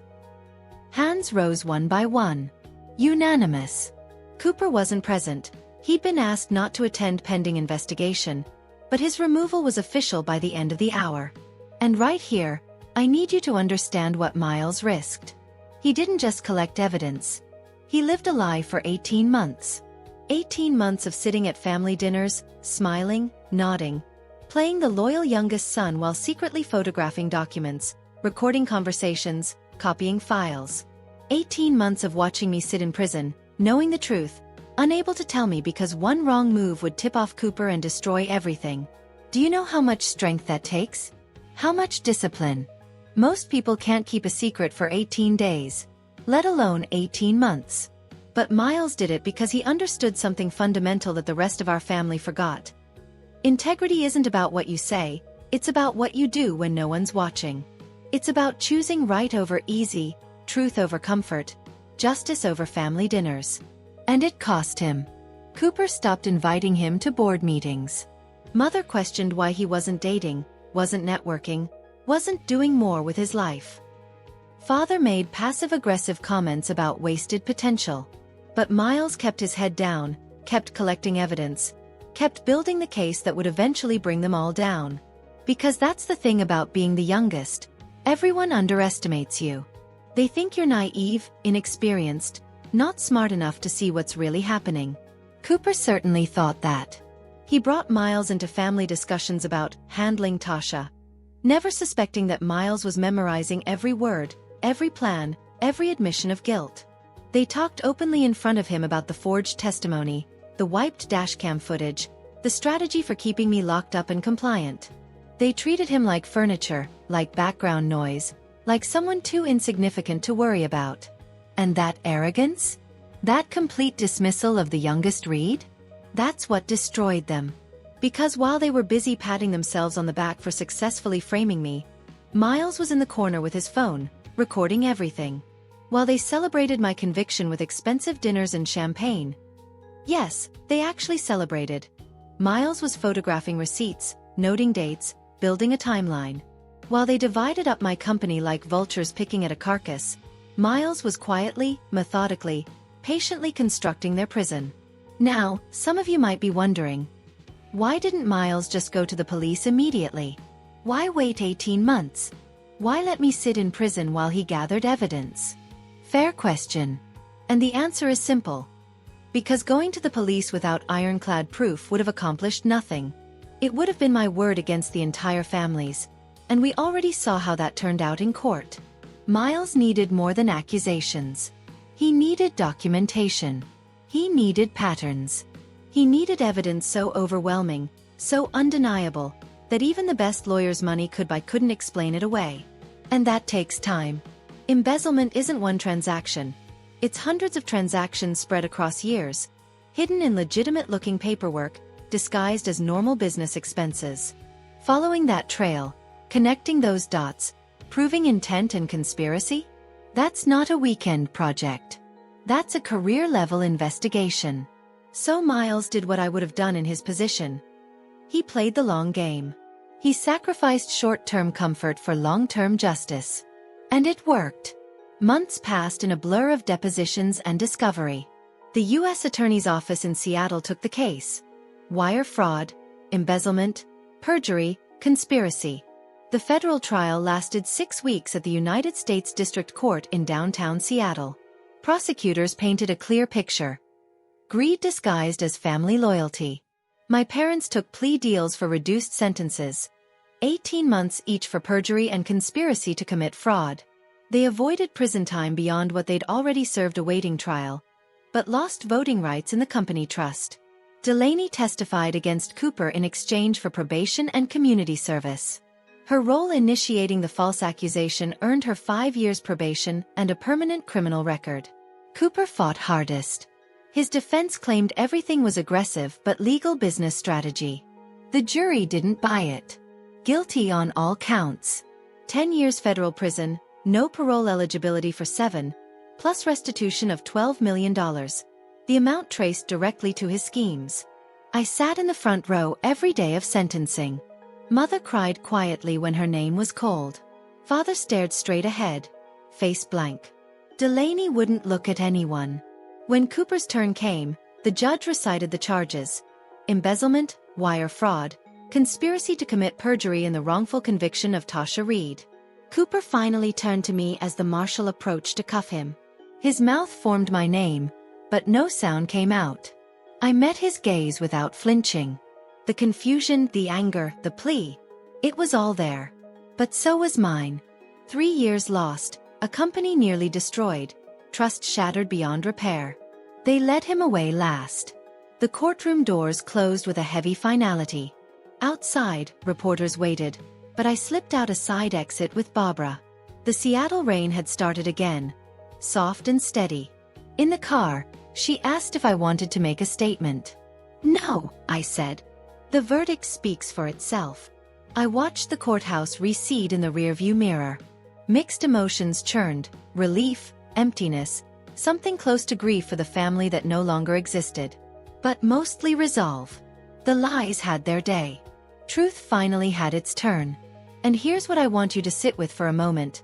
Hands rose one by one. Unanimous. Cooper wasn't present. He'd been asked not to attend pending investigation, but his removal was official by the end of the hour. And right here, I need you to understand what Miles risked. He didn't just collect evidence. He lived a lie for 18 months. 18 months of sitting at family dinners, smiling, nodding, playing the loyal youngest son while secretly photographing documents, recording conversations, copying files. 18 months of watching me sit in prison, knowing the truth, unable to tell me because one wrong move would tip off Cooper and destroy everything. Do you know how much strength that takes? How much discipline? Most people can't keep a secret for 18 days, let alone 18 months. But Miles did it because he understood something fundamental that the rest of our family forgot. Integrity isn't about what you say, it's about what you do when no one's watching. It's about choosing right over easy, truth over comfort, justice over family dinners. And it cost him. Cooper stopped inviting him to board meetings. Mother questioned why he wasn't dating, wasn't networking, wasn't doing more with his life. Father made passive-aggressive comments about wasted potential. But Miles kept his head down, kept collecting evidence, kept building the case that would eventually bring them all down. Because that's the thing about being the youngest. Everyone underestimates you. They think you're naive, inexperienced, not smart enough to see what's really happening. Cooper certainly thought that. He brought Miles into family discussions about handling Tasha, never suspecting that Miles was memorizing every word, every plan, every admission of guilt. They talked openly in front of him about the forged testimony, the wiped dashcam footage, the strategy for keeping me locked up and compliant. They treated him like furniture, like background noise, like someone too insignificant to worry about. And that arrogance? That complete dismissal of the youngest Reed? That's what destroyed them. Because while they were busy patting themselves on the back for successfully framing me, Miles was in the corner with his phone, recording everything. While they celebrated my conviction with expensive dinners and champagne. Yes, they actually celebrated. Miles was photographing receipts, noting dates, building a timeline. While they divided up my company like vultures picking at a carcass, Miles was quietly, methodically, patiently constructing their prison. Now, some of you might be wondering, why didn't Miles just go to the police immediately? Why wait 18 months? Why let me sit in prison while he gathered evidence? Fair question. And the answer is simple. Because going to the police without ironclad proof would have accomplished nothing. It would have been my word against the entire families, and we already saw how that turned out in court. Miles needed more than accusations. He needed documentation. He needed patterns. He needed evidence so overwhelming, so undeniable, that even the best lawyer's money couldn't explain it away. And that takes time. Embezzlement isn't one transaction. It's hundreds of transactions spread across years, hidden in legitimate-looking paperwork, disguised as normal business expenses. Following that trail, connecting those dots, proving intent and conspiracy? That's not a weekend project. That's a career-level investigation. So Miles did what I would have done in his position. He played the long game. He sacrificed short-term comfort for long-term justice. And it worked. Months passed in a blur of depositions and discovery. The U.S. Attorney's Office in Seattle took the case. Wire fraud, embezzlement, perjury, conspiracy. The federal trial lasted 6 weeks at the United States District Court in downtown Seattle. Prosecutors painted a clear picture. Greed disguised as family loyalty. My parents took plea deals for reduced sentences, 18 months each for perjury and conspiracy to commit fraud. They avoided prison time beyond what they'd already served awaiting trial, but lost voting rights in the company trust. Delaney testified against Cooper in exchange for probation and community service. Her role initiating the false accusation earned her 5 years probation and a permanent criminal record. Cooper fought hardest. His defense claimed everything was aggressive but legal business strategy. The jury didn't buy it. Guilty on all counts. 10 years federal prison, no parole eligibility for 7, plus restitution of $12 million. The amount traced directly to his schemes. I sat in the front row every day of sentencing. Mother cried quietly when her name was called. Father stared straight ahead, face blank. Delaney wouldn't look at anyone. When Cooper's turn came, the judge recited the charges: embezzlement, wire fraud, conspiracy to commit perjury and the wrongful conviction of Tasha Reed. Cooper finally turned to me as the marshal approached to cuff him. His mouth formed my name, but no sound came out. I met his gaze without flinching. The confusion, the anger, the plea. It was all there. But so was mine. 3 years lost, a company nearly destroyed, trust shattered beyond repair. They led him away last. The courtroom doors closed with a heavy finality. Outside, reporters waited, but I slipped out a side exit with Barbara. The Seattle rain had started again, soft and steady. In the car, she asked if I wanted to make a statement. No, I said. The verdict speaks for itself. I watched the courthouse recede in the rearview mirror. Mixed emotions churned: relief, emptiness, something close to grief for the family that no longer existed. But mostly resolve. The lies had their day. Truth finally had its turn. And here's what I want you to sit with for a moment.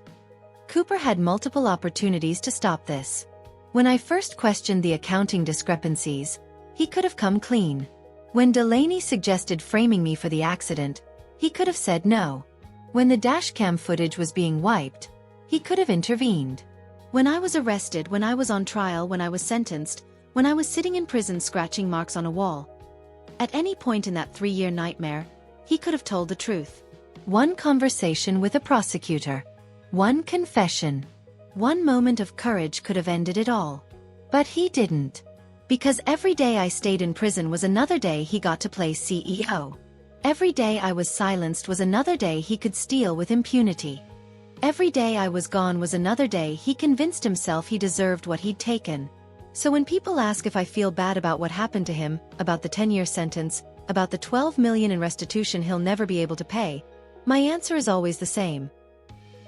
Cooper had multiple opportunities to stop this. When I first questioned the accounting discrepancies, he could have come clean. When Delaney suggested framing me for the accident, he could have said no. When the dashcam footage was being wiped, he could have intervened. When I was arrested, when I was on trial, when I was sentenced, when I was sitting in prison scratching marks on a wall. At any point in that 3-year nightmare, he could have told the truth. One conversation with a prosecutor. One confession. One moment of courage could have ended it all. But he didn't. Because every day I stayed in prison was another day he got to play CEO. Every day I was silenced was another day he could steal with impunity. Every day I was gone was another day he convinced himself he deserved what he'd taken. So when people ask if I feel bad about what happened to him, about the 10-year sentence, about the $12 million in restitution he'll never be able to pay, my answer is always the same.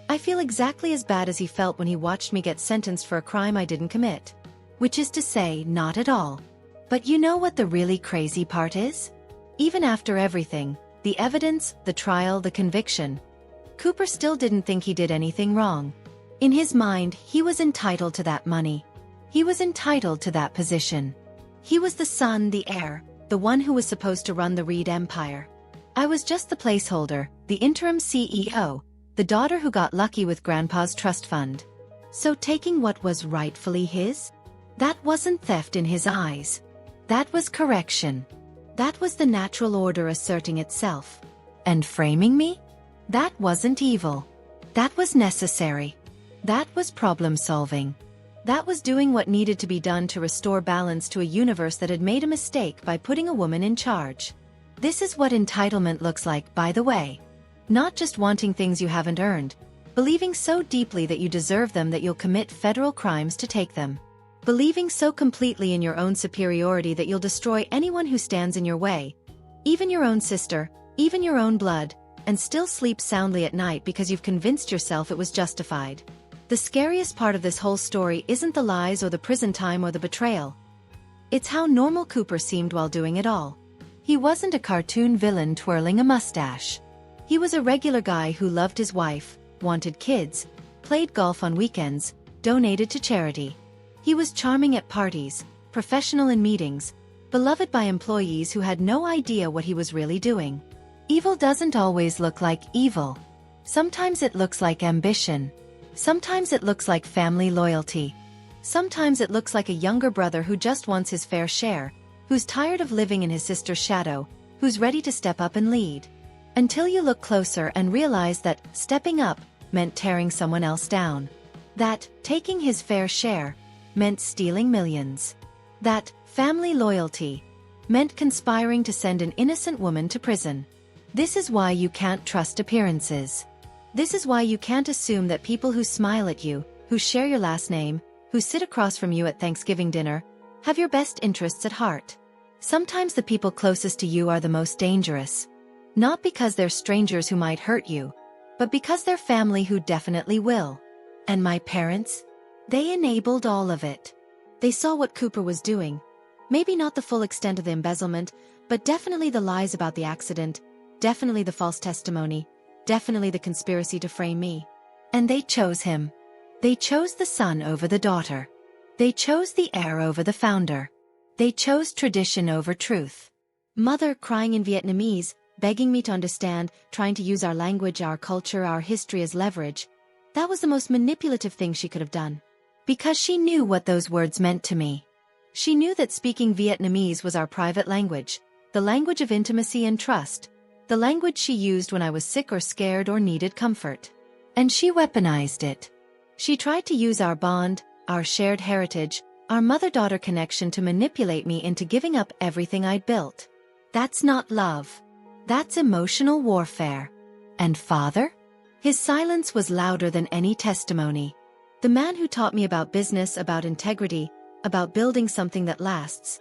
I feel exactly as bad as he felt when he watched me get sentenced for a crime I didn't commit. Which is to say, not at all. But you know what the really crazy part is? Even after everything, the evidence, the trial, the conviction, Cooper still didn't think he did anything wrong. In his mind, he was entitled to that money. He was entitled to that position. He was the son, the heir, the one who was supposed to run the Reed empire. I was just the placeholder, the interim CEO, the daughter who got lucky with Grandpa's trust fund. So taking what was rightfully his? That wasn't theft in his eyes. That was correction. That was the natural order asserting itself. And framing me? That wasn't evil. That was necessary. That was problem solving. That was doing what needed to be done to restore balance to a universe that had made a mistake by putting a woman in charge. This is what entitlement looks like, by the way. Not just wanting things you haven't earned, believing so deeply that you deserve them that you'll commit federal crimes to take them. Believing so completely in your own superiority that you'll destroy anyone who stands in your way, even your own sister, even your own blood, and still sleep soundly at night because you've convinced yourself it was justified. The scariest part of this whole story isn't the lies or the prison time or the betrayal. It's how normal Cooper seemed while doing it all. He wasn't a cartoon villain twirling a mustache. He was a regular guy who loved his wife, wanted kids, played golf on weekends, donated to charity. He was charming at parties, professional in meetings, beloved by employees who had no idea what he was really doing. Evil doesn't always look like evil. Sometimes it looks like ambition. Sometimes it looks like family loyalty. Sometimes it looks like a younger brother who just wants his fair share, who's tired of living in his sister's shadow, who's ready to step up and lead. Until you look closer and realize that stepping up meant tearing someone else down. That taking his fair share meant stealing millions. That family loyalty meant conspiring to send an innocent woman to prison. This is why you can't trust appearances. This is why you can't assume that people who smile at you, who share your last name, who sit across from you at Thanksgiving dinner, have your best interests at heart. Sometimes the people closest to you are the most dangerous. Not because they're strangers who might hurt you, but because they're family who definitely will. And my parents? They enabled all of it. They saw what Cooper was doing. Maybe not the full extent of the embezzlement, but definitely the lies about the accident, definitely the false testimony, definitely the conspiracy to frame me. And they chose him. They chose the son over the daughter. They chose the heir over the founder. They chose tradition over truth. Mother crying in Vietnamese, begging me to understand, trying to use our language, our culture, our history as leverage. That was the most manipulative thing she could have done. Because she knew what those words meant to me. She knew that speaking Vietnamese was our private language, the language of intimacy and trust, the language she used when I was sick or scared or needed comfort. And she weaponized it. She tried to use our bond, our shared heritage, our mother-daughter connection to manipulate me into giving up everything I'd built. That's not love. That's emotional warfare. And father? His silence was louder than any testimony. The man who taught me about business, about integrity, about building something that lasts.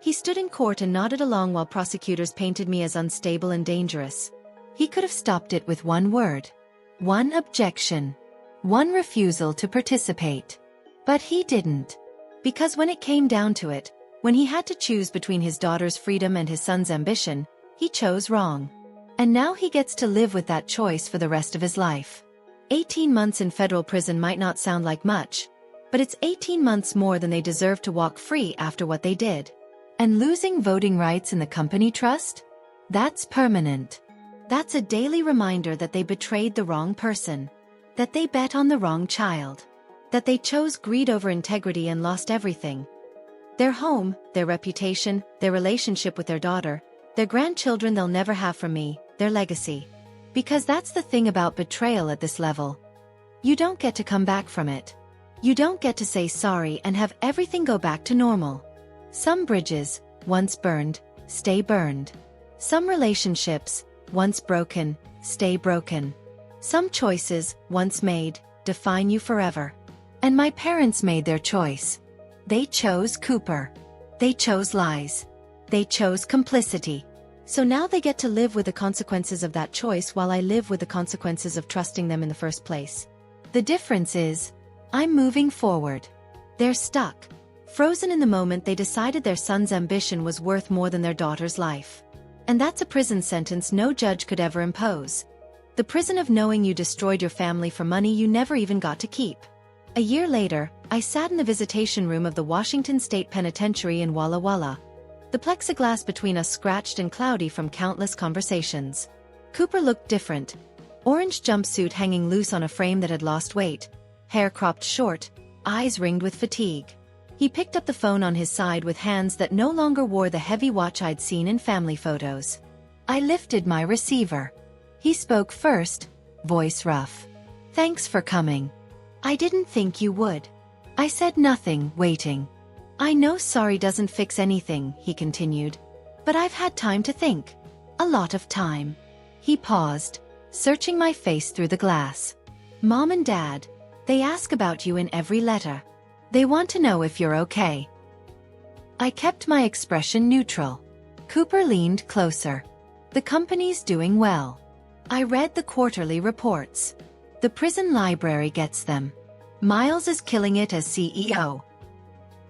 He stood in court and nodded along while prosecutors painted me as unstable and dangerous. He could have stopped it with one word. One objection. one refusal to participate. But he didn't. Because when it came down to it, when he had to choose between his daughter's freedom and his son's ambition, he chose wrong. And now he gets to live with that choice for the rest of his life. 18 months in federal prison might not sound like much, but it's 18 months more than they deserve to walk free after what they did. And losing voting rights in the company trust? That's permanent. That's a daily reminder that they betrayed the wrong person, that they bet on the wrong child, that they chose greed over integrity and lost everything. Their home, their reputation, their relationship with their daughter, their grandchildren they'll never have from me, their legacy. Because that's the thing about betrayal at this level. You don't get to come back from it. You don't get to say sorry and have everything go back to normal. Some bridges, once burned, stay burned. Some relationships, once broken, stay broken. Some choices, once made, define you forever. And my parents made their choice. They chose Cooper. They chose lies. They chose complicity. So now they get to live with the consequences of that choice while I live with the consequences of trusting them in the first place. The difference is, I'm moving forward. They're stuck. Frozen in the moment they decided their son's ambition was worth more than their daughter's life. And that's a prison sentence no judge could ever impose. The prison of knowing you destroyed your family for money you never even got to keep. A year later, I sat in the visitation room of the Washington State Penitentiary in Walla Walla. The plexiglass between us scratched and cloudy from countless conversations. Cooper looked different. Orange jumpsuit hanging loose on a frame that had lost weight, hair cropped short, eyes ringed with fatigue. He picked up the phone on his side with hands that no longer wore the heavy watch I'd seen in family photos. I lifted my receiver. He spoke first, voice rough. "Thanks for coming. I didn't think you would." I said nothing, waiting. "I know sorry doesn't fix anything," he continued. "But I've had time to think. A lot of time." He paused, searching my face through the glass. "Mom and Dad, they ask about you in every letter. They want to know if you're okay." I kept my expression neutral. Cooper leaned closer. "The company's doing well. I read the quarterly reports. The prison library gets them. Miles is killing it as CEO."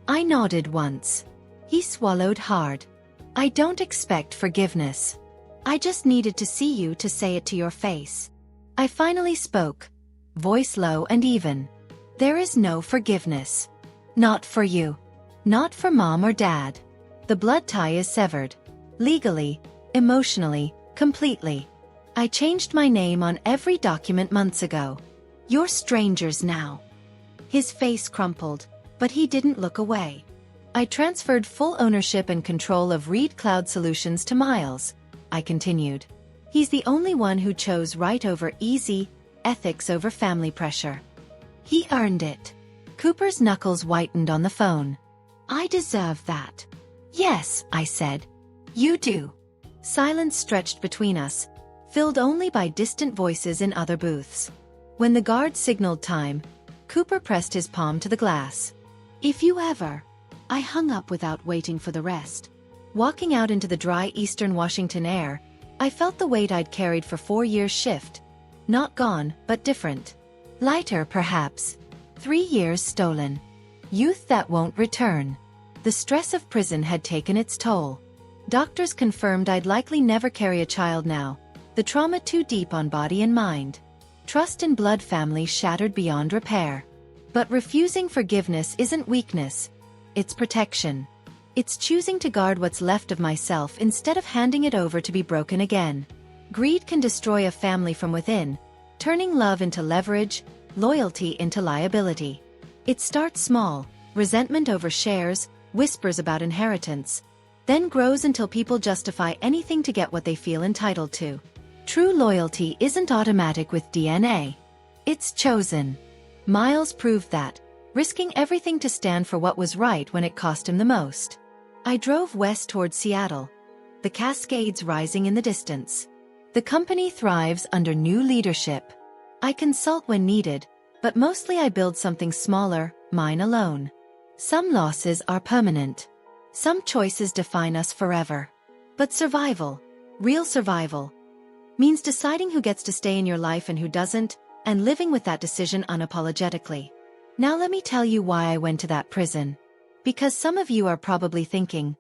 I nodded once. He swallowed hard. "I don't expect forgiveness. I just needed to see you to say it to your face." I finally spoke, voice low and even. "There is no forgiveness. Not for you. Not for Mom or Dad. The blood tie is severed. Legally, emotionally, completely. I changed my name on every document months ago. You're strangers now." His face crumpled, but he didn't look away. "I transferred full ownership and control of Reed Cloud Solutions to Miles," I continued. "He's the only one who chose right over easy, ethics over family pressure. He earned it." Cooper's knuckles whitened on the phone. "I deserve that." "Yes," I said. "You do." Silence stretched between us, filled only by distant voices in other booths. When the guard signaled time, Cooper pressed his palm to the glass. "If you ever..." I hung up without waiting for the rest. Walking out into the dry eastern Washington air, I felt the weight I'd carried for 4 years shift. Not gone, but different. Lighter, perhaps. 3 years stolen. Youth that won't return. The stress of prison had taken its toll. Doctors confirmed I'd likely never carry a child now, the trauma too deep on body and mind. Trust in blood family shattered beyond repair. But refusing forgiveness isn't weakness. It's protection. It's choosing to guard what's left of myself instead of handing it over to be broken again. Greed can destroy a family from within, turning love into leverage, loyalty into liability. It starts small, resentment over shares, whispers about inheritance, then grows until people justify anything to get what they feel entitled to. True loyalty isn't automatic with DNA. It's chosen. Miles proved that, risking everything to stand for what was right when it cost him the most. I drove west toward Seattle, the Cascades rising in the distance. The company thrives under new leadership. I consult when needed, but mostly I build something smaller, mine alone. Some losses are permanent. Some choices define us forever. But survival, real survival, means deciding who gets to stay in your life and who doesn't, and living with that decision unapologetically. Now let me tell you why I went to that prison. Because some of you are probably thinking,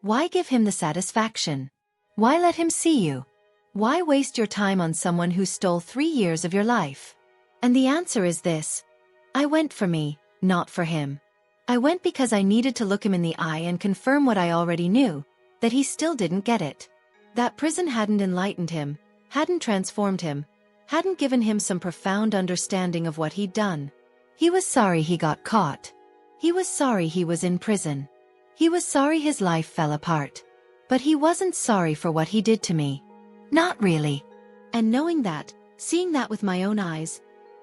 why give him the satisfaction? Why let him see you? Why waste your time on someone who stole 3 years of your life? And the answer is this. I went for me, not for him. I went because I needed to look him in the eye and confirm what I already knew, that he still didn't get it. That prison hadn't enlightened him, hadn't transformed him, hadn't given him some profound understanding of what he'd done. He was sorry he got caught. He was sorry he was in prison. He was sorry his life fell apart. But he wasn't sorry for what he did to me. Not really. And knowing that, seeing that with my own eyes,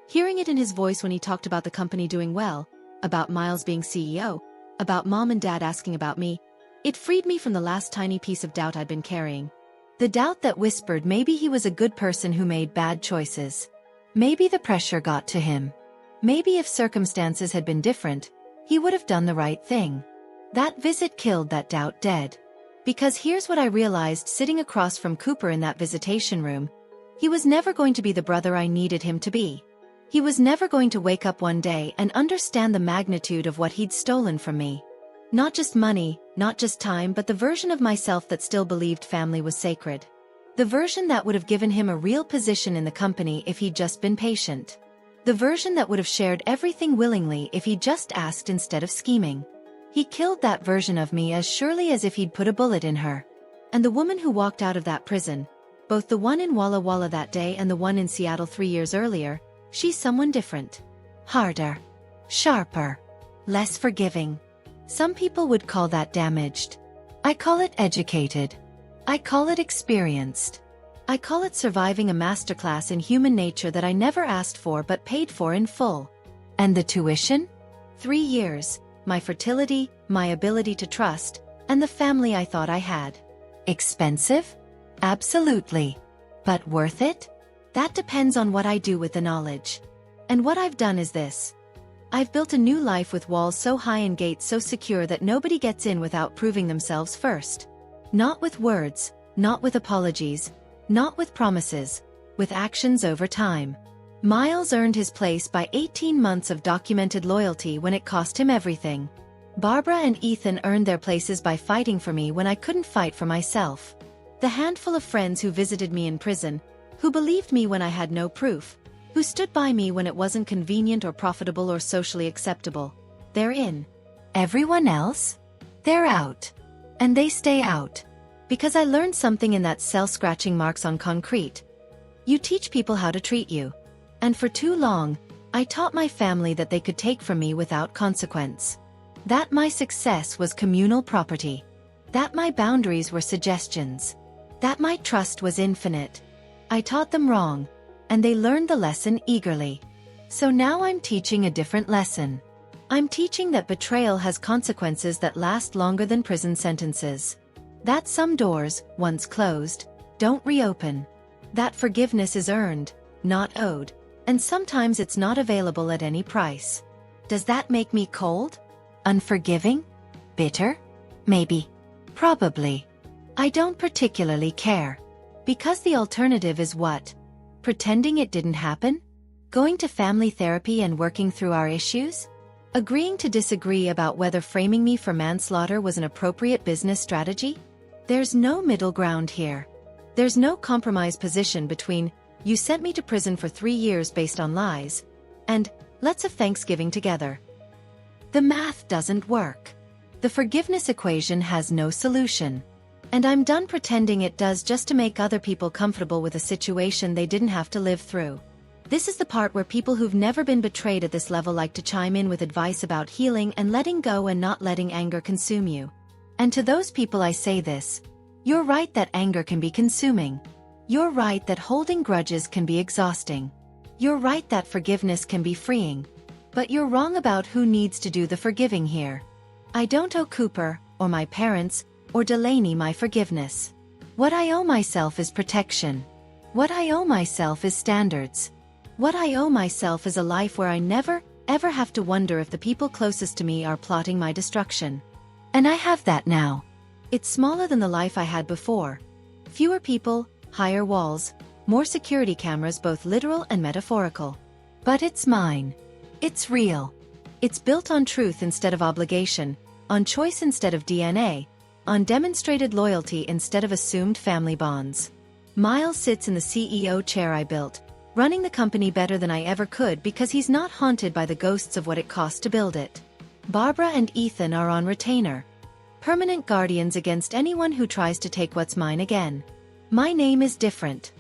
hearing it in his voice when he talked about the company doing well, about Miles being CEO, about Mom and Dad asking about me, it freed me from the last tiny piece of doubt I'd been carrying. The doubt that whispered maybe he was a good person who made bad choices. Maybe the pressure got to him. Maybe if circumstances had been different, he would have done the right thing. That visit killed that doubt dead. Because here's what I realized sitting across from Cooper in that visitation room. He was never going to be the brother I needed him to be. He was never going to wake up one day and understand the magnitude of what he'd stolen from me. Not just money, not just time, but the version of myself that still believed family was sacred. The version that would have given him a real position in the company if he'd just been patient. The version that would have shared everything willingly if he'd just asked instead of scheming. He killed that version of me as surely as if he'd put a bullet in her. And the woman who walked out of that prison, both the one in Walla Walla that day and the one in Seattle 3 years earlier, she's someone different. Harder. Sharper. Less forgiving. Some people would call that damaged. I call it educated. I call it experienced. I call it surviving a masterclass in human nature that I never asked for but paid for in full. And the tuition? 3 years. My fertility, my ability to trust, and the family I thought I had. Expensive? Absolutely. But worth it? That depends on what I do with the knowledge. And what I've done is this. I've built a new life with walls so high and gates so secure that nobody gets in without proving themselves first. Not with words, not with apologies, not with promises, with actions over time. Miles earned his place by 18 months of documented loyalty when it cost him everything. Barbara and Ethan earned their places by fighting for me when I couldn't fight for myself. The handful of friends who visited me in prison, who believed me when I had no proof, who stood by me when it wasn't convenient or profitable or socially acceptable, they're in. Everyone else? They're out. And they stay out. Because I learned something in that cell scratching marks on concrete. You teach people how to treat you. And for too long, I taught my family that they could take from me without consequence. That my success was communal property. That my boundaries were suggestions. That my trust was infinite. I taught them wrong, and they learned the lesson eagerly. So now I'm teaching a different lesson. I'm teaching that betrayal has consequences that last longer than prison sentences. That some doors, once closed, don't reopen. That forgiveness is earned, not owed. And sometimes it's not available at any price. Does that make me cold? Unforgiving? Bitter? Maybe. Probably. I don't particularly care. Because the alternative is what? Pretending it didn't happen? Going to family therapy and working through our issues? Agreeing to disagree about whether framing me for manslaughter was an appropriate business strategy? There's no middle ground here. There's no compromise position between you sent me to prison for 3 years based on lies, and let's have Thanksgiving together. The math doesn't work. The forgiveness equation has no solution. And I'm done pretending it does just to make other people comfortable with a situation they didn't have to live through. This is the part where people who've never been betrayed at this level like to chime in with advice about healing and letting go and not letting anger consume you. And to those people I say this. You're right that anger can be consuming. You're right that holding grudges can be exhausting. You're right that forgiveness can be freeing. But you're wrong about who needs to do the forgiving here. I don't owe Cooper, or my parents, or Delaney my forgiveness. What I owe myself is protection. What I owe myself is standards. What I owe myself is a life where I never, ever have to wonder if the people closest to me are plotting my destruction. And I have that now. It's smaller than the life I had before. Fewer people, higher walls, more security cameras, both literal and metaphorical. But it's mine. It's real. It's built on truth instead of obligation, on choice instead of DNA, on demonstrated loyalty instead of assumed family bonds. Miles sits in the CEO chair I built, running the company better than I ever could because he's not haunted by the ghosts of what it cost to build it. Barbara and Ethan are on retainer. Permanent guardians against anyone who tries to take what's mine again. My name is different.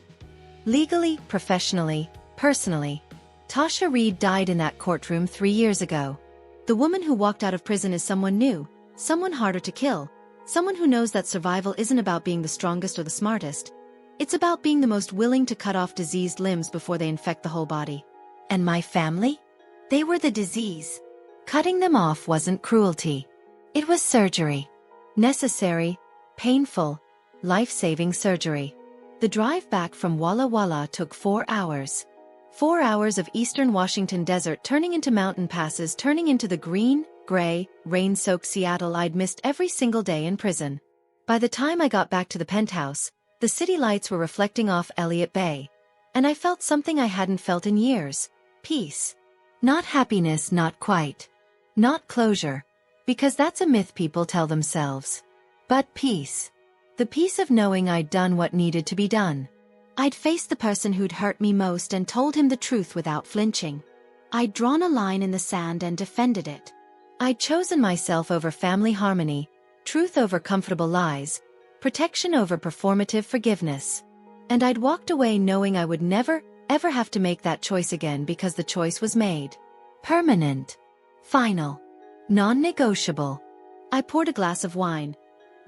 Legally, professionally, personally. Tasha Reed died in that courtroom 3 years ago. The woman who walked out of prison is someone new, someone harder to kill, someone who knows that survival isn't about being the strongest or the smartest. It's about being the most willing to cut off diseased limbs before they infect the whole body. And my family? They were the disease. Cutting them off wasn't cruelty. It was surgery. Necessary, painful, life-saving surgery. The drive back from Walla Walla took 4 hours. 4 hours of eastern Washington desert turning into mountain passes, turning into the green, gray, rain-soaked Seattle I'd missed every single day in prison. By the time I got back to the penthouse, the city lights were reflecting off Elliott Bay. And I felt something I hadn't felt in years. Peace. Not happiness, not quite. Not closure. Because that's a myth people tell themselves. But peace. The peace of knowing I'd done what needed to be done. I'd faced the person who'd hurt me most and told him the truth without flinching. I'd drawn a line in the sand and defended it. I'd chosen myself over family harmony, truth over comfortable lies, protection over performative forgiveness. And I'd walked away knowing I would never, ever have to make that choice again because the choice was made. Permanent. Final. Non-negotiable. I poured a glass of wine.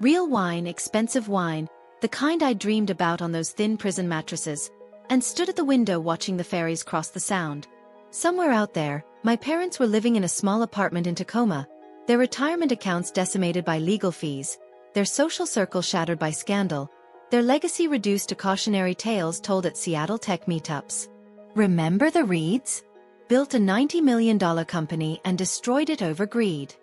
Real wine, expensive wine, the kind I dreamed about on those thin prison mattresses, and stood at the window watching the ferries cross the Sound. Somewhere out there, my parents were living in a small apartment in Tacoma, their retirement accounts decimated by legal fees, their social circle shattered by scandal, their legacy reduced to cautionary tales told at Seattle tech meetups. Remember the Reeds? Built a $90 million company and destroyed it over greed.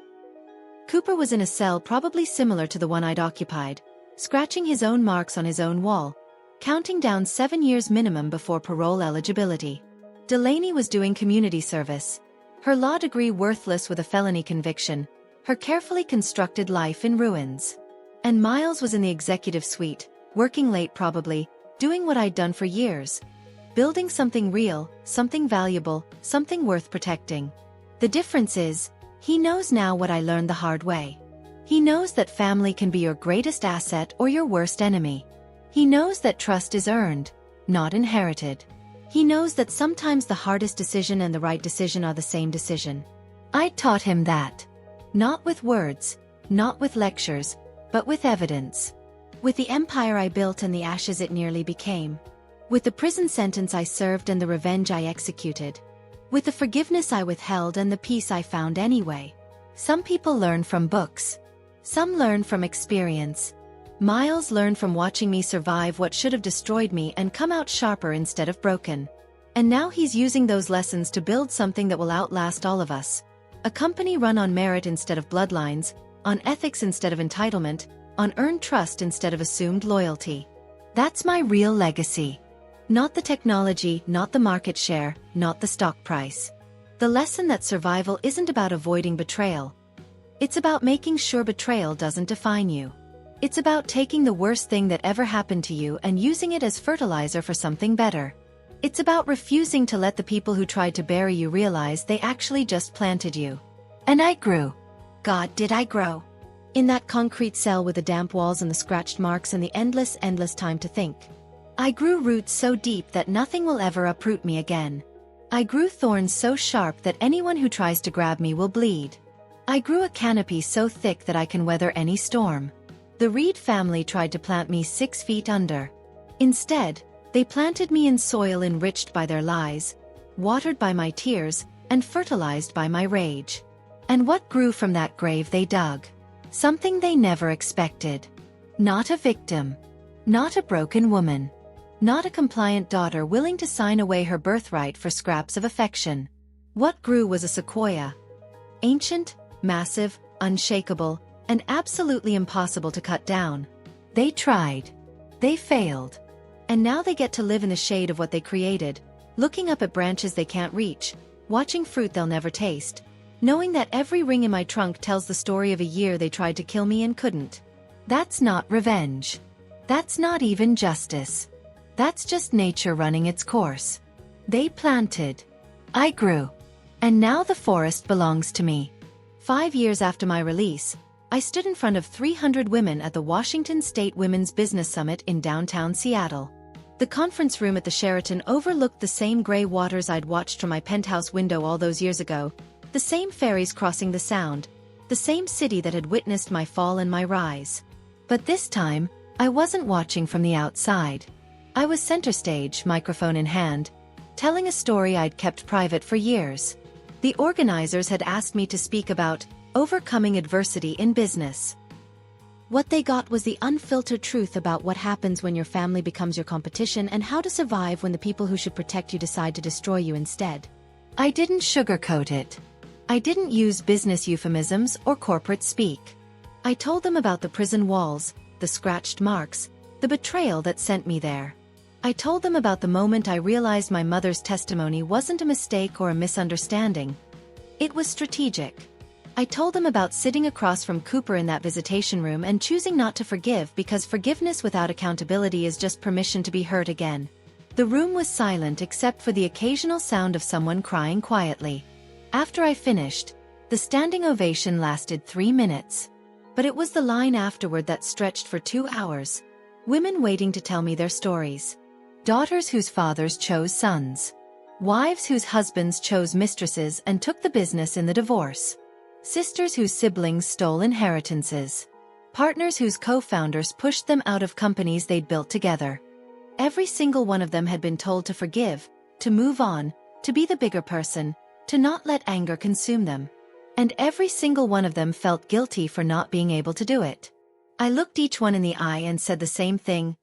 Cooper was in a cell probably similar to the one I'd occupied, scratching his own marks on his own wall, counting down 7 years minimum before parole eligibility. Delaney was doing community service, her law degree worthless with a felony conviction, her carefully constructed life in ruins. And Miles was in the executive suite, working late probably, doing what I'd done for years. Building something real, something valuable, something worth protecting. The difference is, he knows now what I learned the hard way. He knows that family can be your greatest asset or your worst enemy. He knows that trust is earned, not inherited. He knows that sometimes the hardest decision and the right decision are the same decision. I taught him that. Not with words, not with lectures, but with evidence. With the empire I built and the ashes it nearly became. With the prison sentence I served and the revenge I executed. With the forgiveness I withheld and the peace I found anyway. Some people learn from books. Some learn from experience. Miles learned from watching me survive what should have destroyed me and come out sharper instead of broken. And now he's using those lessons to build something that will outlast all of us. A company run on merit instead of bloodlines, on ethics instead of entitlement, on earned trust instead of assumed loyalty. That's my real legacy. Not the technology, not the market share, not the stock price. The lesson that survival isn't about avoiding betrayal. It's about making sure betrayal doesn't define you. It's about taking the worst thing that ever happened to you and using it as fertilizer for something better. It's about refusing to let the people who tried to bury you realize they actually just planted you. And I grew. God, did I grow. In that concrete cell with the damp walls and the scratched marks and the endless time to think. I grew roots so deep that nothing will ever uproot me again. I grew thorns so sharp that anyone who tries to grab me will bleed. I grew a canopy so thick that I can weather any storm. The Reed family tried to plant me 6 feet under. Instead, they planted me in soil enriched by their lies, watered by my tears, and fertilized by my rage. And what grew from that grave they dug? Something they never expected. Not a victim. Not a broken woman. Not a compliant daughter willing to sign away her birthright for scraps of affection. What grew was a sequoia. Ancient, massive, unshakable, and absolutely impossible to cut down. They tried. They failed. And now they get to live in the shade of what they created, looking up at branches they can't reach, watching fruit they'll never taste, knowing that every ring in my trunk tells the story of a year they tried to kill me and couldn't. That's not revenge. That's not even justice. That's just nature running its course. They planted. I grew. And now the forest belongs to me. 5 years after my release, I stood in front of 300 women at the Washington State Women's Business Summit in downtown Seattle. The conference room at the Sheraton overlooked the same gray waters I'd watched from my penthouse window all those years ago, the same ferries crossing the Sound, the same city that had witnessed my fall and my rise. But this time, I wasn't watching from the outside. I was center stage, microphone in hand, telling a story I'd kept private for years. The organizers had asked me to speak about overcoming adversity in business. What they got was the unfiltered truth about what happens when your family becomes your competition and how to survive when the people who should protect you decide to destroy you instead. I didn't sugarcoat it. I didn't use business euphemisms or corporate speak. I told them about the prison walls, the scratched marks, the betrayal that sent me there. I told them about the moment I realized my mother's testimony wasn't a mistake or a misunderstanding. It was strategic. I told them about sitting across from Cooper in that visitation room and choosing not to forgive because forgiveness without accountability is just permission to be hurt again. The room was silent except for the occasional sound of someone crying quietly. After I finished, the standing ovation lasted 3 minutes. But it was the line afterward that stretched for 2 hours. Women waiting to tell me their stories. Daughters whose fathers chose sons. Wives whose husbands chose mistresses and took the business in the divorce. Sisters whose siblings stole inheritances. Partners whose co-founders pushed them out of companies they'd built together. Every single one of them had been told to forgive, to move on, to be the bigger person, to not let anger consume them. And every single one of them felt guilty for not being able to do it. I looked each one in the eye and said the same thing.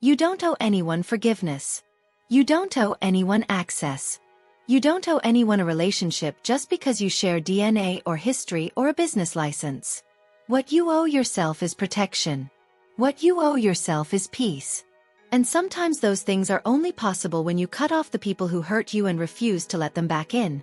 You don't owe anyone forgiveness. You don't owe anyone access. You don't owe anyone a relationship just because you share DNA or history or a business license. What you owe yourself is protection. What you owe yourself is peace. And sometimes those things are only possible when you cut off the people who hurt you and refuse to let them back in.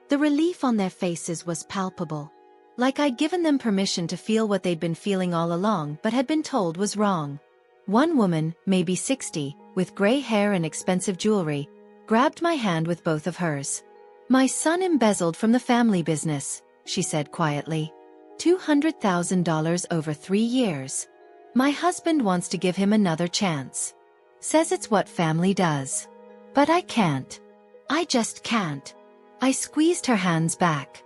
The relief on their faces was palpable. Like I'd given them permission to feel what they'd been feeling all along but had been told was wrong. One woman, maybe 60, with gray hair and expensive jewelry, grabbed my hand with both of hers. My son embezzled from the family business, she said quietly. $200,000 over 3 years. My husband wants to give him another chance. Says it's what family does. But I can't. I just can't. I squeezed her hands back.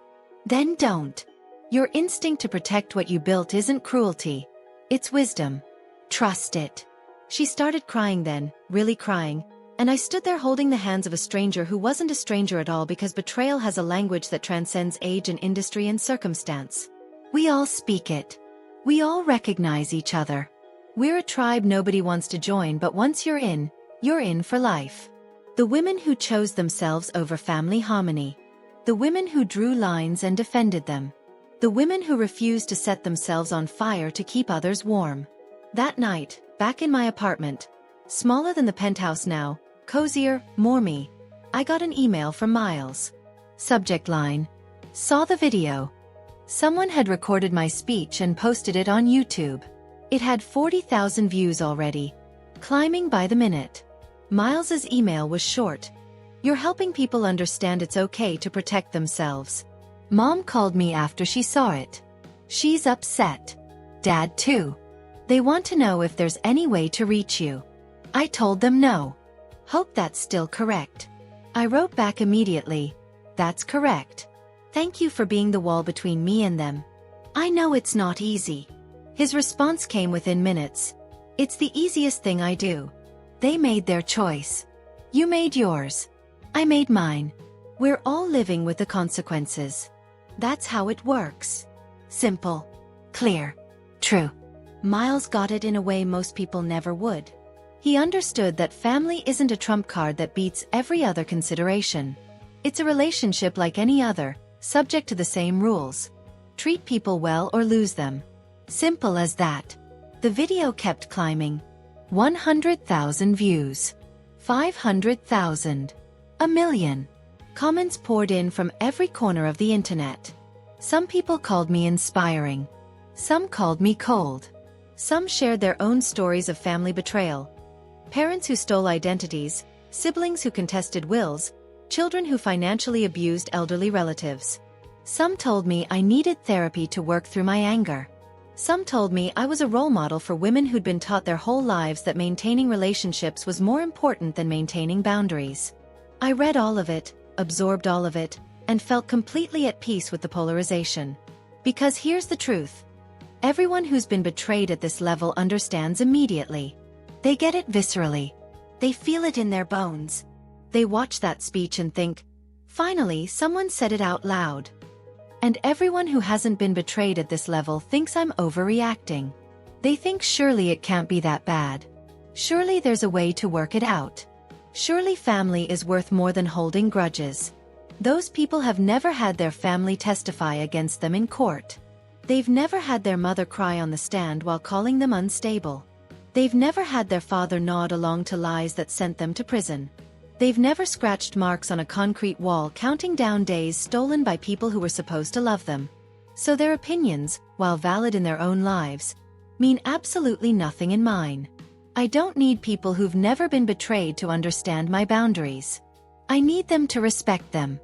Then don't. Your instinct to protect what you built isn't cruelty. It's wisdom. Trust it. She started crying then, really crying, and I stood there holding the hands of a stranger who wasn't a stranger at all because betrayal has a language that transcends age and industry and circumstance. We all speak it. We all recognize each other. We're a tribe nobody wants to join, but once you're in for life. The women who chose themselves over family harmony. The women who drew lines and defended them. The women who refused to set themselves on fire to keep others warm. That night, back in my apartment, smaller than the penthouse now, cozier, more me, I got an email from Miles. Subject line: saw the video. Someone had recorded my speech and posted it on YouTube. It had 40,000 views already, climbing by the minute. Miles's email was short. You're helping people understand it's okay to protect themselves. Mom called me after she saw it. She's upset. Dad too. They want to know if there's any way to reach you. I told them no. Hope that's still correct. I wrote back immediately. That's correct. Thank you for being the wall between me and them. I know it's not easy. His response came within minutes. It's the easiest thing I do. They made their choice. You made yours. I made mine. We're all living with the consequences. That's how it works. Simple. Clear. True. Miles got it in a way most people never would. He understood that family isn't a trump card that beats every other consideration. It's a relationship like any other, subject to the same rules. Treat people well or lose them. Simple as that. The video kept climbing. 100,000 views. 500,000. A million. Comments poured in from every corner of the internet. Some people called me inspiring. Some called me cold. Some shared their own stories of family betrayal. Parents who stole identities, siblings who contested wills, children who financially abused elderly relatives. Some told me I needed therapy to work through my anger. Some told me I was a role model for women who'd been taught their whole lives that maintaining relationships was more important than maintaining boundaries. I read all of it, absorbed all of it, and felt completely at peace with the polarization. Because here's the truth. Everyone who's been betrayed at this level understands immediately. They get it viscerally. They feel it in their bones. They watch that speech and think, finally someone said it out loud. And everyone who hasn't been betrayed at this level thinks I'm overreacting. They think surely it can't be that bad. Surely there's a way to work it out. Surely family is worth more than holding grudges. Those people have never had their family testify against them in court. They've never had their mother cry on the stand while calling them unstable. They've never had their father nod along to lies that sent them to prison. They've never scratched marks on a concrete wall counting down days stolen by people who were supposed to love them. So their opinions, while valid in their own lives, mean absolutely nothing in mine. I don't need people who've never been betrayed to understand my boundaries. I need them to respect them.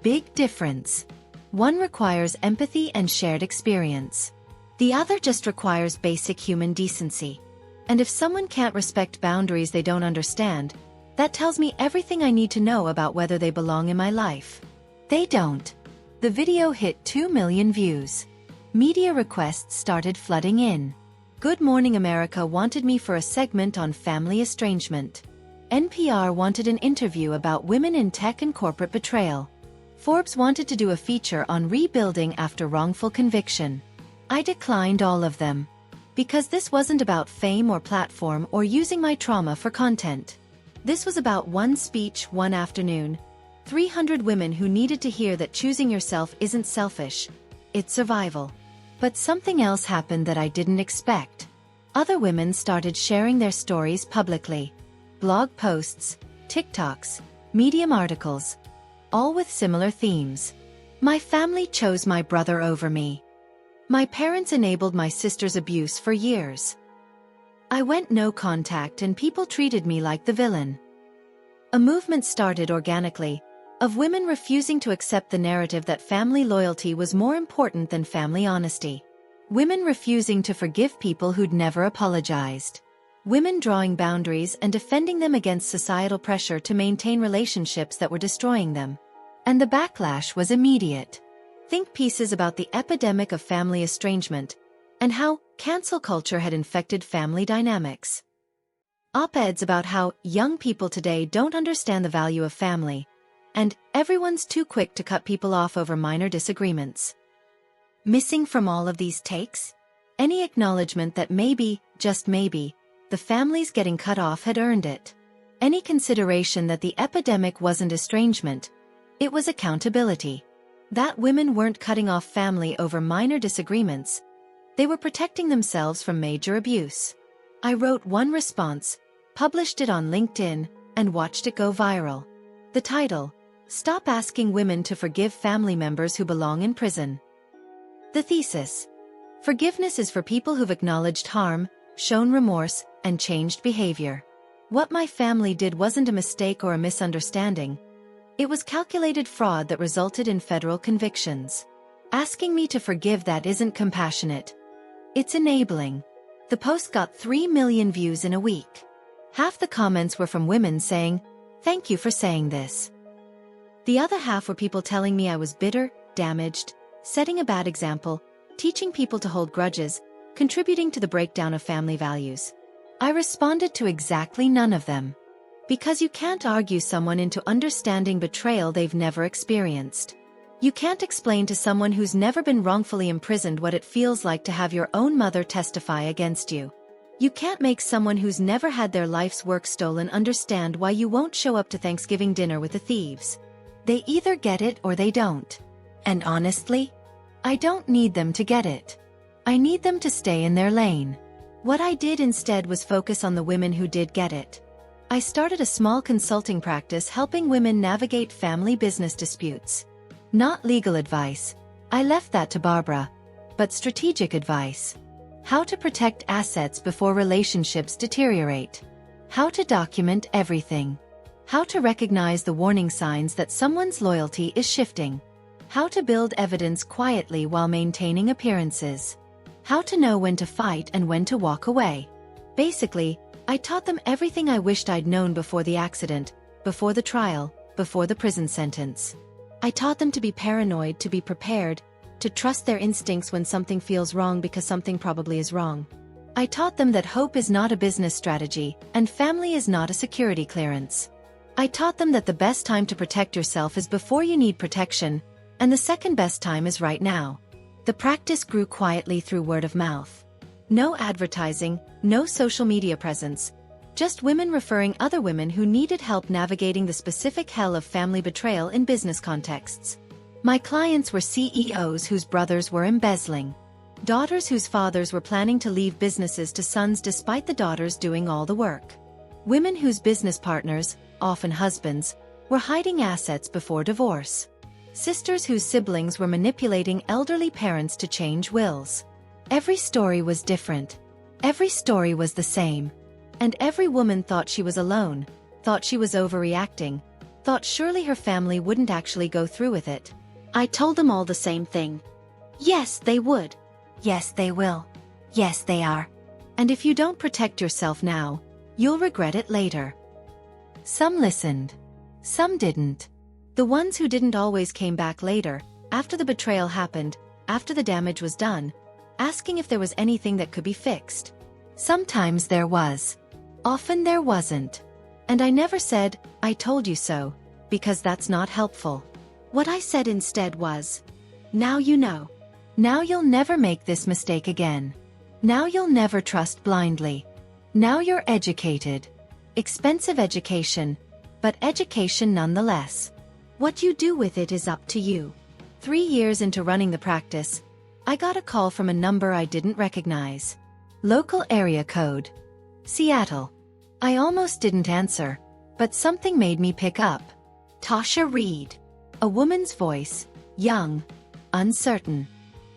Big difference. One requires empathy and shared experience. The other just requires basic human decency. And if someone can't respect boundaries they don't understand, that tells me everything I need to know about whether they belong in my life. They don't. The video hit 2 million views. Media requests started flooding in. Good Morning America wanted me for a segment on family estrangement. NPR wanted an interview about women in tech and corporate betrayal. Forbes wanted to do a feature on rebuilding after wrongful conviction. I declined all of them. Because this wasn't about fame or platform or using my trauma for content. This was about one speech, one afternoon. 300 women who needed to hear that choosing yourself isn't selfish. It's survival. But something else happened that I didn't expect. Other women started sharing their stories publicly. Blog posts, TikToks, Medium articles. All with similar themes. My family chose my brother over me. My parents enabled my sister's abuse for years. I went no contact and people treated me like the villain. A movement started organically, of women refusing to accept the narrative that family loyalty was more important than family honesty. Women refusing to forgive people who'd never apologized. Women drawing boundaries and defending them against societal pressure to maintain relationships that were destroying them. And the backlash was immediate. Think pieces about the epidemic of family estrangement, and how cancel culture had infected family dynamics. Op-eds about how young people today don't understand the value of family, and everyone's too quick to cut people off over minor disagreements. Missing from all of these takes? Any acknowledgement that maybe, just maybe, the families getting cut off had earned it. Any consideration that the epidemic wasn't estrangement, it was accountability. That women weren't cutting off family over minor disagreements. They were protecting themselves from major abuse. I wrote one response, published it on LinkedIn, and watched it go viral. The title, Stop Asking Women to Forgive Family Members Who Belong in Prison. The thesis, forgiveness is for people who've acknowledged harm, shown remorse, and changed behavior. What my family did wasn't a mistake or a misunderstanding. It was calculated fraud that resulted in federal convictions. Asking me to forgive that isn't compassionate. It's enabling. The post got 3 million views in a week. Half the comments were from women saying, "Thank you for saying this." The other half were people telling me I was bitter, damaged, setting a bad example, teaching people to hold grudges, contributing to the breakdown of family values. I responded to exactly none of them. Because you can't argue someone into understanding betrayal they've never experienced. You can't explain to someone who's never been wrongfully imprisoned what it feels like to have your own mother testify against you. You can't make someone who's never had their life's work stolen understand why you won't show up to Thanksgiving dinner with the thieves. They either get it or they don't. And honestly, I don't need them to get it. I need them to stay in their lane. What I did instead was focus on the women who did get it. I started a small consulting practice helping women navigate family business disputes. Not legal advice. I left that to Barbara. But strategic advice. How to protect assets before relationships deteriorate. How to document everything. How to recognize the warning signs that someone's loyalty is shifting. How to build evidence quietly while maintaining appearances. How to know when to fight and when to walk away. Basically, I taught them everything I wished I'd known before the accident, before the trial, before the prison sentence. I taught them to be paranoid, to be prepared, to trust their instincts when something feels wrong because something probably is wrong. I taught them that hope is not a business strategy, and family is not a security clearance. I taught them that the best time to protect yourself is before you need protection, and the second best time is right now. The practice grew quietly through word of mouth. No advertising, no social media presence. Just women referring other women who needed help navigating the specific hell of family betrayal in business contexts. My clients were CEOs whose brothers were embezzling. Daughters whose fathers were planning to leave businesses to sons despite the daughters doing all the work. Women whose business partners, often husbands, were hiding assets before divorce. Sisters whose siblings were manipulating elderly parents to change wills. Every story was different. Every story was the same. And every woman thought she was alone, thought she was overreacting, thought surely her family wouldn't actually go through with it. I told them all the same thing. Yes, they would. Yes, they will. Yes, they are. And if you don't protect yourself now, you'll regret it later. Some listened. Some didn't. The ones who didn't always came back later, after the betrayal happened, after the damage was done, asking if there was anything that could be fixed. Sometimes there was. Often there wasn't. And I never said, "I told you so," because that's not helpful. What I said instead was, "Now you know. Now you'll never make this mistake again. Now you'll never trust blindly. Now you're educated. Expensive education, but education nonetheless. What you do with it is up to you." 3 years into running the practice, I got a call from a number I didn't recognize. Local area code. Seattle. I almost didn't answer, but something made me pick up. Tasha Reed. A woman's voice, young, uncertain.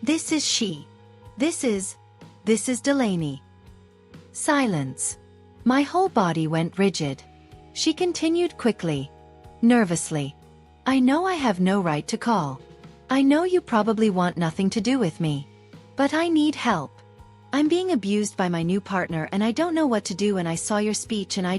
This is she. This is Delaney. Silence. My whole body went rigid. She continued quickly, nervously. "I know I have no right to call. I know you probably want nothing to do with me. But I need help. I'm being abused by my new partner and I don't know what to do, and I saw your speech and I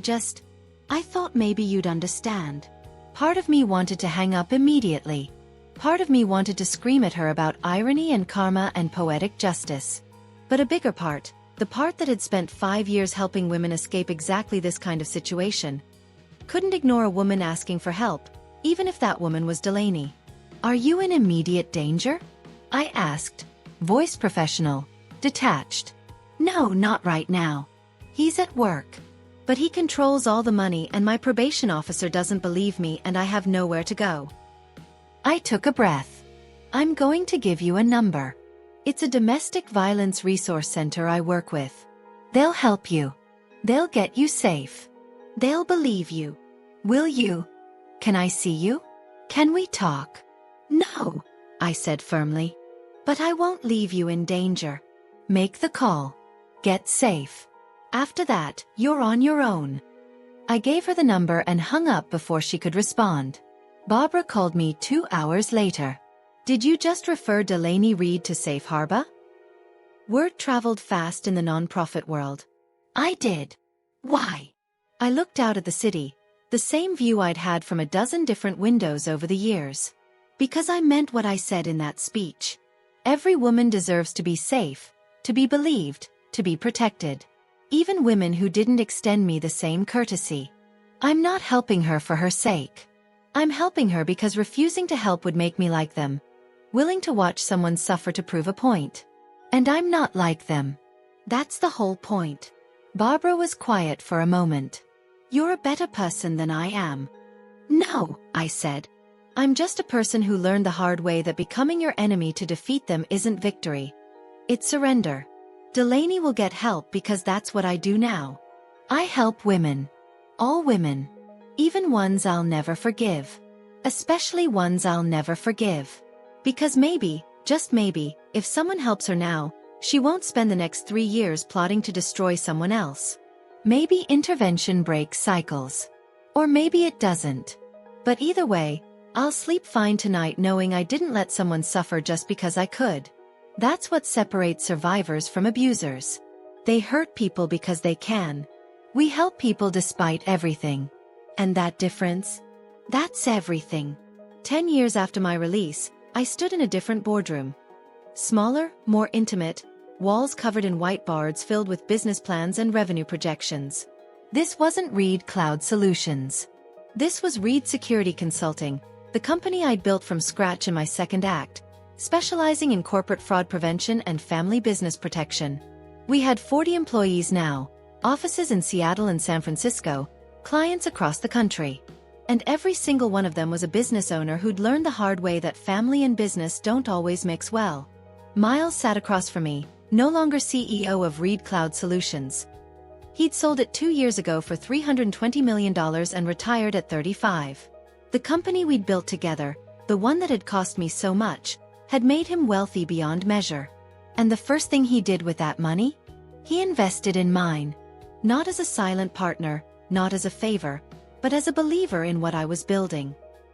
thought maybe you'd understand." Part of me wanted to hang up immediately. Part of me wanted to scream at her about irony and karma and poetic justice. But a bigger part, the part that had spent 5 years helping women escape exactly this kind of situation, couldn't ignore a woman asking for help, even if that woman was Delaney. "Are you in immediate danger?" I asked, voice professional, detached. "No, not right now. He's at work. But he controls all the money and my probation officer doesn't believe me and I have nowhere to go." I took a breath. "I'm going to give you a number. It's a domestic violence resource center I work with. They'll help you. They'll get you safe. They'll believe you. Will you? Can I see you? Can we talk?" "No," I said firmly. "But I won't leave you in danger. Make the call. Get safe. After that, you're on your own." I gave her the number and hung up before she could respond. Barbara called me 2 hours later. "Did you just refer Delaney Reed to Safe Harbor?" Word traveled fast in the nonprofit world. I did. Why? I looked out at the city, the same view I'd had from a dozen different windows over the years. Because I meant what I said in that speech. Every woman deserves to be safe, to be believed, to be protected. Even women who didn't extend me the same courtesy. I'm not helping her for her sake. I'm helping her because refusing to help would make me like them. Willing to watch someone suffer to prove a point. And I'm not like them. That's the whole point. Barbara was quiet for a moment. "You're a better person than I am." "No," I said. "I'm just a person who learned the hard way that becoming your enemy to defeat them isn't victory. It's surrender. Delaney will get help because that's what I do now. I help women. All women. Even ones I'll never forgive. Especially ones I'll never forgive. Because maybe, just maybe, if someone helps her now, she won't spend the next 3 years plotting to destroy someone else. Maybe intervention breaks cycles. Or maybe it doesn't. But either way, I'll sleep fine tonight knowing I didn't let someone suffer just because I could. That's what separates survivors from abusers. They hurt people because they can. We help people despite everything. And that difference? That's everything. 10 years after my release, I stood in a different boardroom. Smaller, more intimate, walls covered in whiteboards filled with business plans and revenue projections. This wasn't Reed Cloud Solutions. This was Reed Security Consulting, the company I'd built from scratch in my second act, specializing in corporate fraud prevention and family business protection. We had 40 employees now, offices in Seattle and San Francisco, clients across the country. And every single one of them was a business owner who'd learned the hard way that family and business don't always mix well. Miles sat across from me, no longer CEO of Reed Cloud Solutions. He'd sold it 2 years ago for $320 million and retired at 35. The company we'd built together, the one that had cost me so much, had made him wealthy beyond measure. And the first thing he did with that money? He invested in mine. Not as a silent partner, not as a favor, but as a believer in what I was building.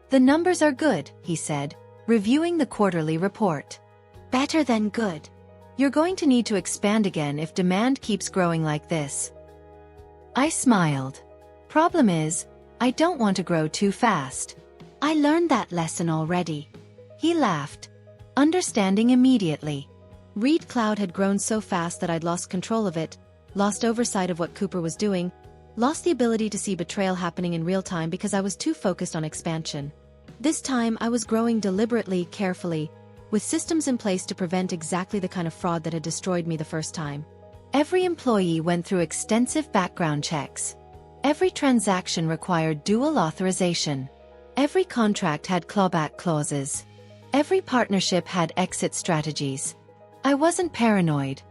The numbers are good, he said, reviewing the quarterly report. Better than good. You're going to need to expand again if demand keeps growing like this. I smiled. Problem is, I don't want to grow too fast. I learned that lesson already. He laughed, understanding immediately. Reed Cloud had grown so fast that I'd lost control of it, lost oversight of what Cooper was doing, lost the ability to see betrayal happening in real time because I was too focused on expansion. This time I was growing deliberately, carefully, with systems in place to prevent exactly the kind of fraud that had destroyed me the first time. Every employee went through extensive background checks. Every transaction required dual authorization. Every contract had clawback clauses. Every partnership had exit strategies. I wasn't paranoid.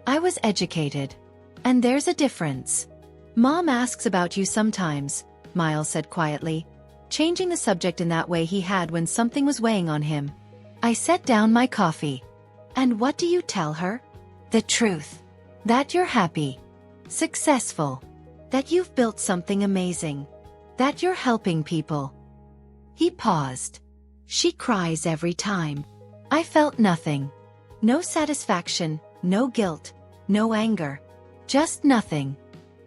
I was educated. And there's a difference. Mom asks about you sometimes, Miles said quietly, changing the subject in that way he had when something was weighing on him. I set down my coffee. And what do you tell her? The truth. That you're happy. Successful. That you've built something amazing. That you're helping people. He paused. She cries every time. I felt nothing. No satisfaction, no guilt, no anger. Just nothing.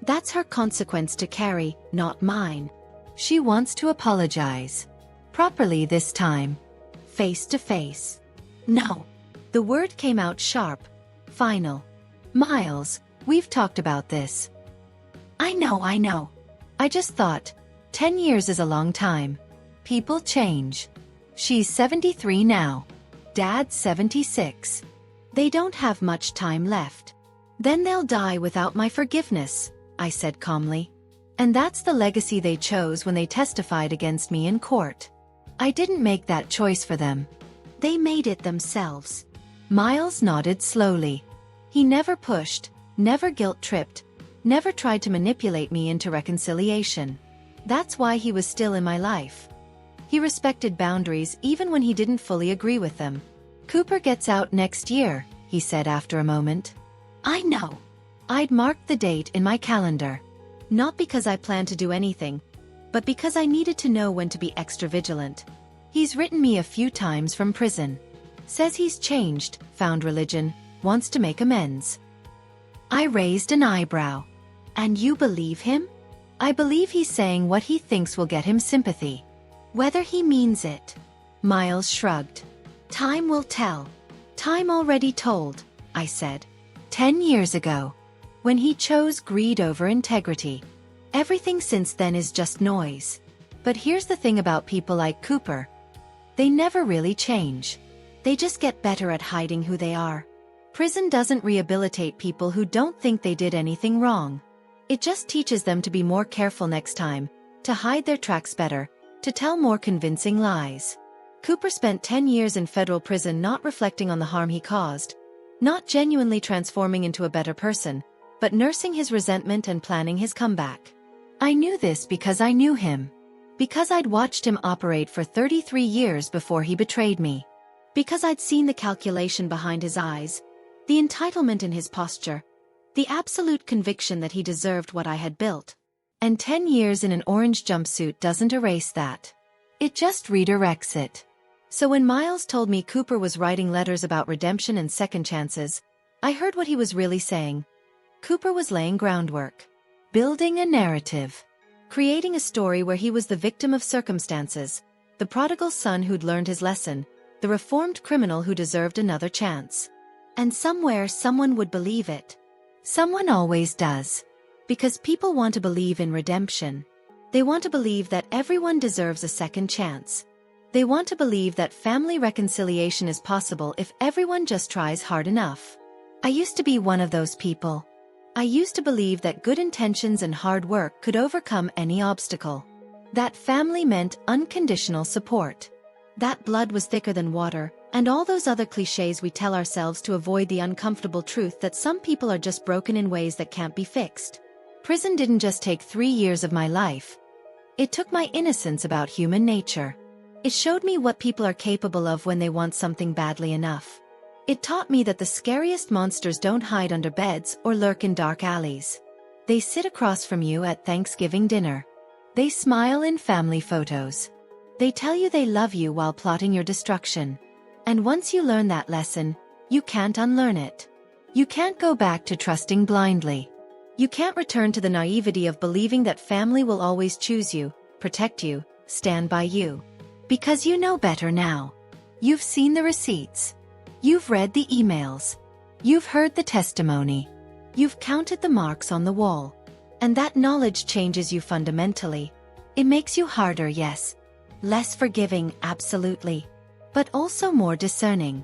That's her consequence to carry, not mine. She wants to apologize. Properly this time. Face to face. No. The word came out sharp. Final. Miles, we've talked about this. I know. I just thought, 10 years is a long time. People change. She's 73 now. Dad's 76. They don't have much time left. Then they'll die without my forgiveness, I said calmly. And that's the legacy they chose when they testified against me in court. I didn't make that choice for them. They made it themselves. Miles nodded slowly. He never pushed, never guilt-tripped, never tried to manipulate me into reconciliation. That's why he was still in my life. He respected boundaries even when he didn't fully agree with them. Cooper gets out next year, he said after a moment. I know. I'd marked the date in my calendar. Not because I planned to do anything, but because I needed to know when to be extra vigilant. He's written me a few times from prison. Says he's changed, found religion, wants to make amends. I raised an eyebrow. And you believe him? I believe he's saying what he thinks will get him sympathy. Whether he means it. Miles shrugged. Time will tell. Time already told, I said. 10 years ago. When he chose greed over integrity. Everything since then is just noise. But here's the thing about people like Cooper. They never really change. They just get better at hiding who they are. Prison doesn't rehabilitate people who don't think they did anything wrong. It just teaches them to be more careful next time, to hide their tracks better, to tell more convincing lies. Cooper spent 10 years in federal prison not reflecting on the harm he caused, Not genuinely transforming into a better person, but nursing his resentment and planning his comeback. I knew this because I knew him. Because I'd watched him operate for 33 years before he betrayed me. Because I'd seen the calculation behind his eyes, the entitlement in his posture, the absolute conviction that he deserved what I had built. And 10 years in an orange jumpsuit doesn't erase that. It just redirects it. So when Miles told me Cooper was writing letters about redemption and second chances, I heard what he was really saying. Cooper was laying groundwork. Building a narrative. Creating a story where he was the victim of circumstances, the prodigal son who'd learned his lesson, the reformed criminal who deserved another chance. And somewhere someone would believe it. Someone always does. Because people want to believe in redemption. They want to believe that everyone deserves a second chance. They want to believe that family reconciliation is possible if everyone just tries hard enough. I used to be one of those people. I used to believe that good intentions and hard work could overcome any obstacle. That family meant unconditional support. That blood was thicker than water, and all those other cliches we tell ourselves to avoid the uncomfortable truth that some people are just broken in ways that can't be fixed. Prison didn't just take 3 years of my life. It took my innocence about human nature. It showed me what people are capable of when they want something badly enough. It taught me that the scariest monsters don't hide under beds or lurk in dark alleys. They sit across from you at Thanksgiving dinner. They smile in family photos. They tell you they love you while plotting your destruction. And once you learn that lesson, you can't unlearn it. You can't go back to trusting blindly. You can't return to the naivety of believing that family will always choose you, protect you, stand by you. Because you know better now. You've seen the receipts. You've read the emails. You've heard the testimony. You've counted the marks on the wall. And that knowledge changes you fundamentally. It makes you harder, yes. Less forgiving, absolutely. But also more discerning.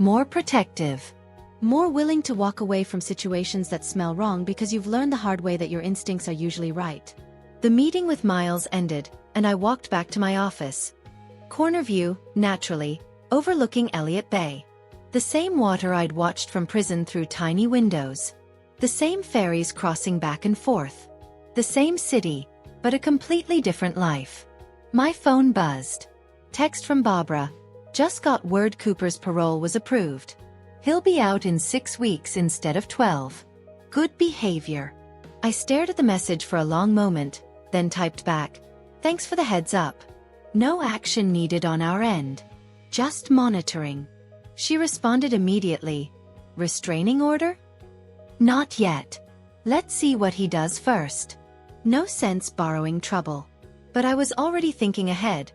More protective. More willing to walk away from situations that smell wrong because you've learned the hard way that your instincts are usually right. The meeting with Miles ended, and I walked back to my office. Corner view, naturally, overlooking Elliott Bay. The same water I'd watched from prison through tiny windows. The same ferries crossing back and forth. The same city, but a completely different life. My phone buzzed. Text from Barbara. Just got word Cooper's parole was approved. He'll be out in 6 weeks instead of 12. Good behavior. I stared at the message for a long moment, then typed back. Thanks for the heads up. No action needed on our end. Just monitoring. She responded immediately. Restraining order? Not yet. Let's see what he does first. No sense borrowing trouble. But I was already thinking ahead.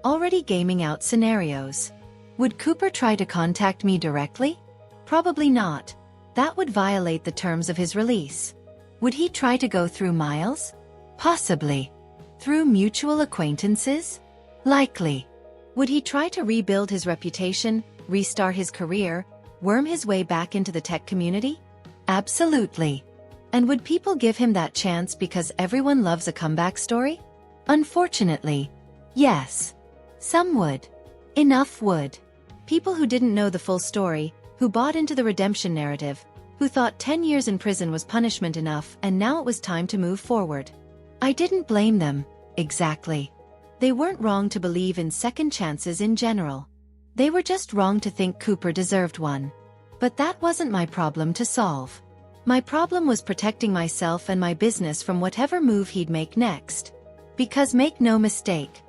Already gaming out scenarios. Would Cooper try to contact me directly? Probably not. That would violate the terms of his release. Would he try to go through Miles? Possibly. Through mutual acquaintances? Likely. Would he try to rebuild his reputation, restart his career, worm his way back into the tech community? Absolutely. And would people give him that chance because everyone loves a comeback story? Unfortunately, yes. Some would. Enough would. People who didn't know the full story, who bought into the redemption narrative, who thought 10 years in prison was punishment enough and now it was time to move forward. I didn't blame them, exactly. They weren't wrong to believe in second chances in general. They were just wrong to think Cooper deserved one. But that wasn't my problem to solve. My problem was protecting myself and my business from whatever move he'd make next. Because make no mistake,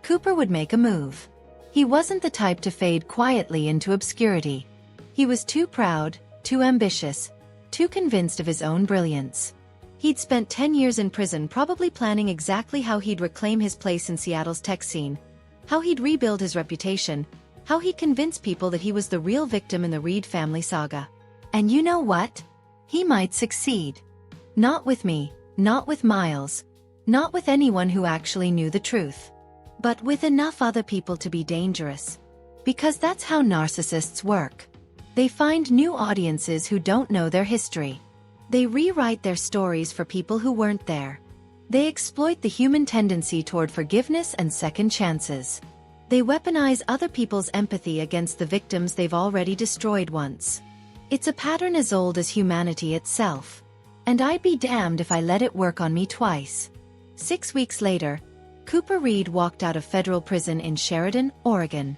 Cooper would make a move. He wasn't the type to fade quietly into obscurity. He was too proud, too ambitious, too convinced of his own brilliance. He'd spent 10 years in prison probably planning exactly how he'd reclaim his place in Seattle's tech scene, how he'd rebuild his reputation, how he'd convince people that he was the real victim in the Reed family saga. And you know what? He might succeed. Not with me, not with Miles, not with anyone who actually knew the truth. But with enough other people to be dangerous. Because that's how narcissists work. They find new audiences who don't know their history. They rewrite their stories for people who weren't there. They exploit the human tendency toward forgiveness and second chances. They weaponize other people's empathy against the victims they've already destroyed once. It's a pattern as old as humanity itself. And I'd be damned if I let it work on me twice. 6 weeks later, Cooper Reed walked out of federal prison in Sheridan, Oregon.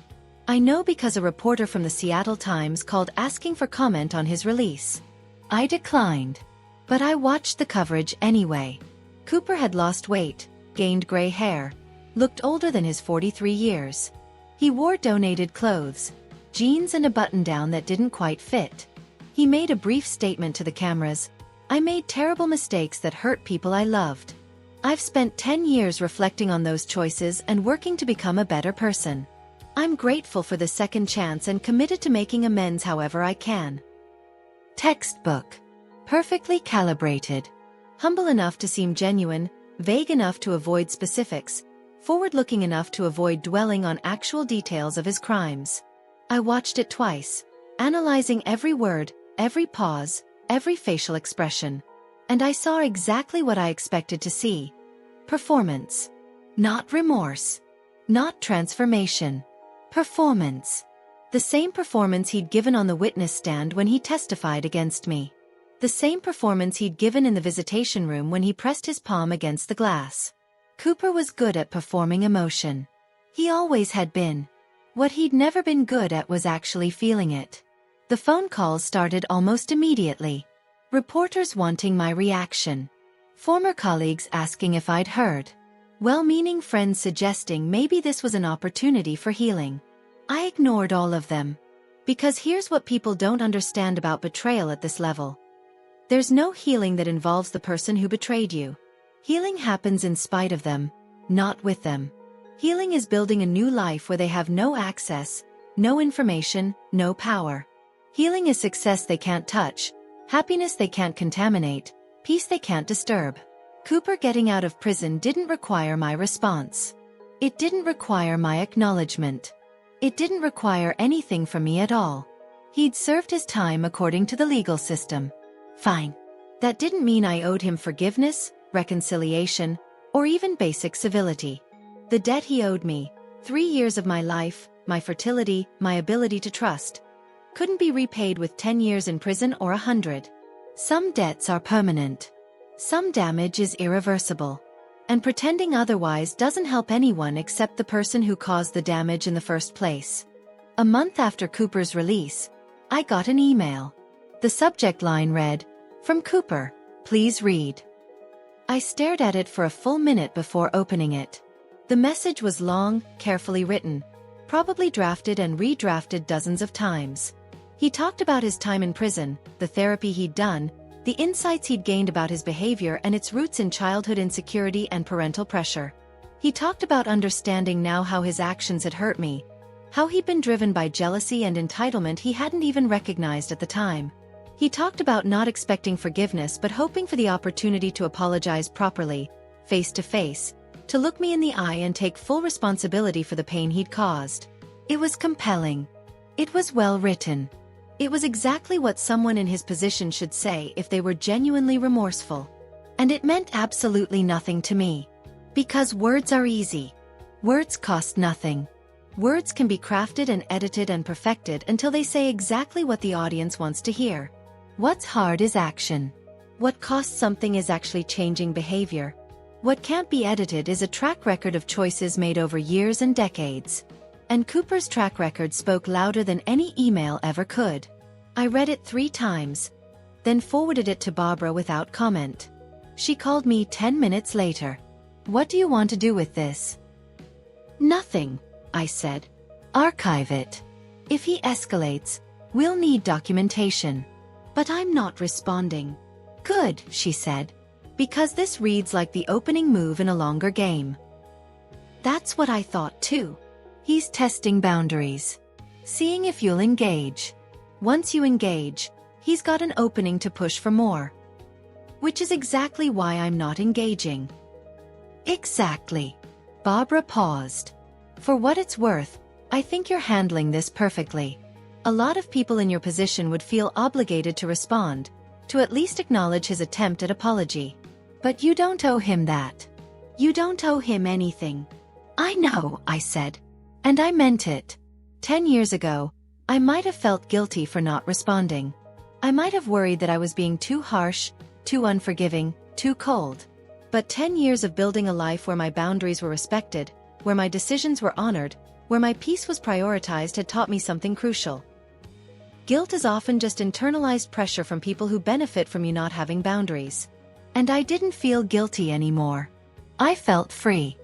I know because a reporter from the Seattle Times called asking for comment on his release. I declined. But I watched the coverage anyway. Cooper had lost weight, gained gray hair, looked older than his 43 years. He wore donated clothes, jeans and a button-down that didn't quite fit. He made a brief statement to the cameras. I made terrible mistakes that hurt people I loved. I've spent 10 years reflecting on those choices and working to become a better person. I'm grateful for the second chance and committed to making amends however I can. Textbook. Perfectly calibrated. Humble enough to seem genuine, vague enough to avoid specifics, forward-looking enough to avoid dwelling on actual details of his crimes. I watched it twice, analyzing every word, every pause, every facial expression. And I saw exactly what I expected to see. Performance. Not remorse. Not transformation. Performance. The same performance he'd given on the witness stand when he testified against me. The same performance he'd given in the visitation room when he pressed his palm against the glass. Cooper was good at performing emotion. He always had been. What he'd never been good at was actually feeling it. The phone calls started almost immediately. Reporters wanting my reaction. Former colleagues asking if I'd heard. Well-meaning friends suggesting maybe this was an opportunity for healing. I ignored all of them. Because here's what people don't understand about betrayal at this level. There's no healing that involves the person who betrayed you. Healing happens in spite of them, not with them. Healing is building a new life where they have no access, no information, no power. Healing is success they can't touch, happiness they can't contaminate, peace they can't disturb. Cooper getting out of prison didn't require my response. It didn't require my acknowledgement. It didn't require anything from me at all. He'd served his time according to the legal system. Fine. That didn't mean I owed him forgiveness, reconciliation, or even basic civility. The debt he owed me, 3 years of my life, my fertility, my ability to trust, couldn't be repaid with 10 years in prison or 100. Some debts are permanent. Some damage is irreversible. And pretending otherwise doesn't help anyone except the person who caused the damage in the first place. A month after Cooper's release, I got an email. The subject line read, "From Cooper, please read." I stared at it for a full minute before opening it. The message was long, carefully written, probably drafted and redrafted dozens of times. He talked about his time in prison, the therapy he'd done, the insights he'd gained about his behavior and its roots in childhood insecurity and parental pressure. He talked about understanding now how his actions had hurt me, how he'd been driven by jealousy and entitlement he hadn't even recognized at the time. He talked about not expecting forgiveness but hoping for the opportunity to apologize properly, face to face, to look me in the eye and take full responsibility for the pain he'd caused. It was compelling. It was well written. It was exactly what someone in his position should say if they were genuinely remorseful. And it meant absolutely nothing to me. Because words are easy. Words cost nothing. Words can be crafted and edited and perfected until they say exactly what the audience wants to hear. What's hard is action. What costs something is actually changing behavior. What can't be edited is a track record of choices made over years and decades. And Cooper's track record spoke louder than any email ever could. I read it 3 times, then forwarded it to Barbara without comment. She called me 10 minutes later. "What do you want to do with this?" "Nothing," I said. "Archive it. If he escalates, we'll need documentation." "But I'm not responding." "Good," she said. "Because this reads like the opening move in a longer game." That's what I thought too. He's testing boundaries. Seeing if you'll engage. Once you engage, he's got an opening to push for more. Which is exactly why I'm not engaging. Exactly. Barbara paused. "For what it's worth, I think you're handling this perfectly. A lot of people in your position would feel obligated to respond, to at least acknowledge his attempt at apology. But you don't owe him that. You don't owe him anything." "I know," I said. "And I meant it. 10 years ago, I might have felt guilty for not responding. I might have worried that I was being too harsh, too unforgiving, too cold. But 10 years of building a life where my boundaries were respected, where my decisions were honored, where my peace was prioritized had taught me something crucial. Guilt is often just internalized pressure from people who benefit from you not having boundaries. And I didn't feel guilty anymore. I felt free.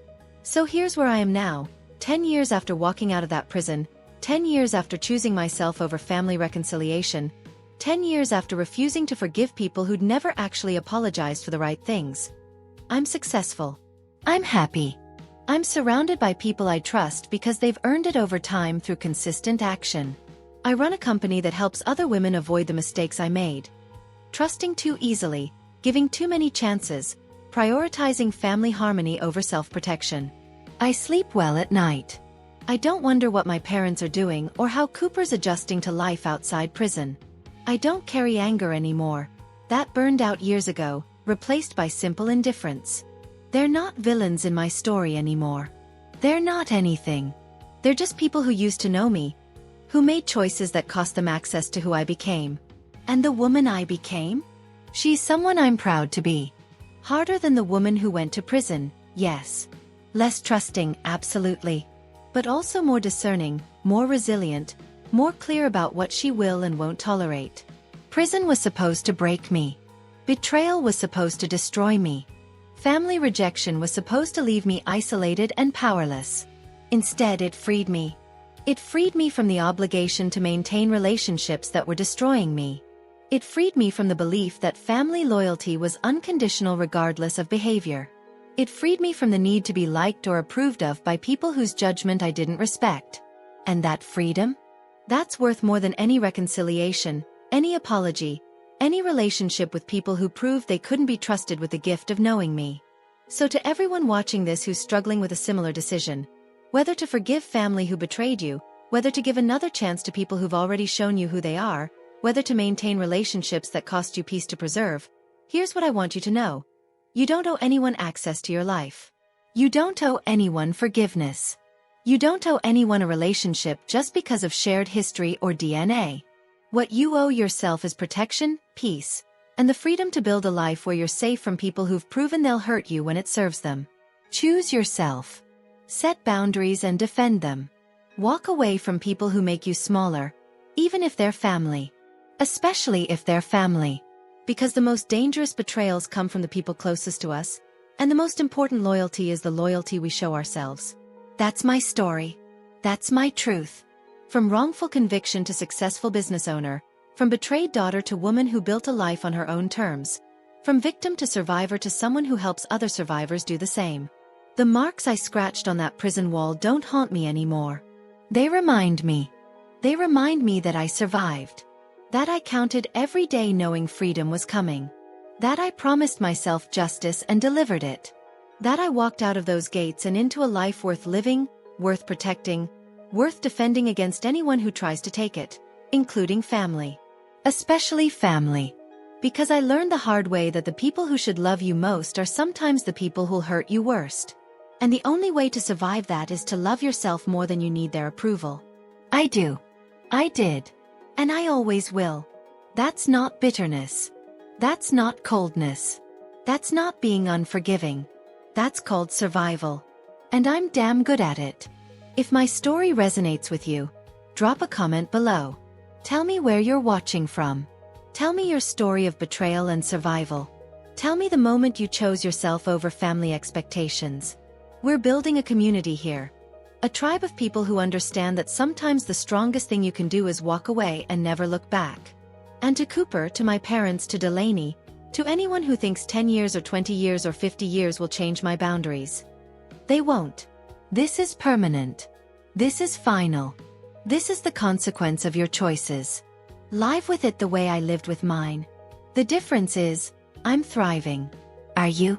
So here's where I am now, 10 years after walking out of that prison, 10 years after choosing myself over family reconciliation, 10 years after refusing to forgive people who'd never actually apologized for the right things. I'm successful. I'm happy. I'm surrounded by people I trust because they've earned it over time through consistent action. I run a company that helps other women avoid the mistakes I made. Trusting too easily, giving too many chances, prioritizing family harmony over self-protection. I sleep well at night. I don't wonder what my parents are doing or how Cooper's adjusting to life outside prison. I don't carry anger anymore. That burned out years ago, replaced by simple indifference. They're not villains in my story anymore. They're not anything. They're just people who used to know me, who made choices that cost them access to who I became. And the woman I became? She's someone I'm proud to be. Harder than the woman who went to prison, yes. Less trusting, absolutely. But also more discerning, more resilient, more clear about what she will and won't tolerate. Prison was supposed to break me. Betrayal was supposed to destroy me. Family rejection was supposed to leave me isolated and powerless. Instead, it freed me. It freed me from the obligation to maintain relationships that were destroying me. It freed me from the belief that family loyalty was unconditional regardless of behavior. It freed me from the need to be liked or approved of by people whose judgment I didn't respect. And that freedom? That's worth more than any reconciliation, any apology, any relationship with people who proved they couldn't be trusted with the gift of knowing me. So to everyone watching this who's struggling with a similar decision, whether to forgive family who betrayed you, whether to give another chance to people who've already shown you who they are, whether to maintain relationships that cost you peace to preserve, here's what I want you to know. You don't owe anyone access to your life. You don't owe anyone forgiveness. You don't owe anyone a relationship just because of shared history or DNA. What you owe yourself is protection, peace, and the freedom to build a life where you're safe from people who've proven they'll hurt you when it serves them. Choose yourself. Set boundaries and defend them. Walk away from people who make you smaller, even if they're family. Especially if they're family. Because the most dangerous betrayals come from the people closest to us, and the most important loyalty is the loyalty we show ourselves. That's my story. That's my truth. From wrongful conviction to successful business owner, from betrayed daughter to woman who built a life on her own terms, from victim to survivor to someone who helps other survivors do the same. The marks I scratched on that prison wall don't haunt me anymore. They remind me. They remind me that I survived. That I counted every day knowing freedom was coming. That I promised myself justice and delivered it. That I walked out of those gates and into a life worth living, worth protecting, worth defending against anyone who tries to take it, including family. Especially family. Because I learned the hard way that the people who should love you most are sometimes the people who'll hurt you worst. And the only way to survive that is to love yourself more than you need their approval. I do. I did. And I always will. That's not bitterness. That's not coldness. That's not being unforgiving. That's called survival. And I'm damn good at it. If my story resonates with you, drop a comment below. Tell me where you're watching from. Tell me your story of betrayal and survival. Tell me the moment you chose yourself over family expectations. We're building a community here. A tribe of people who understand that sometimes the strongest thing you can do is walk away and never look back. And to Cooper, to my parents, to Delaney, to anyone who thinks 10 years or 20 years or 50 years will change my boundaries. They won't. This is permanent. This is final. This is the consequence of your choices. Live with it the way I lived with mine. The difference is, I'm thriving. Are you?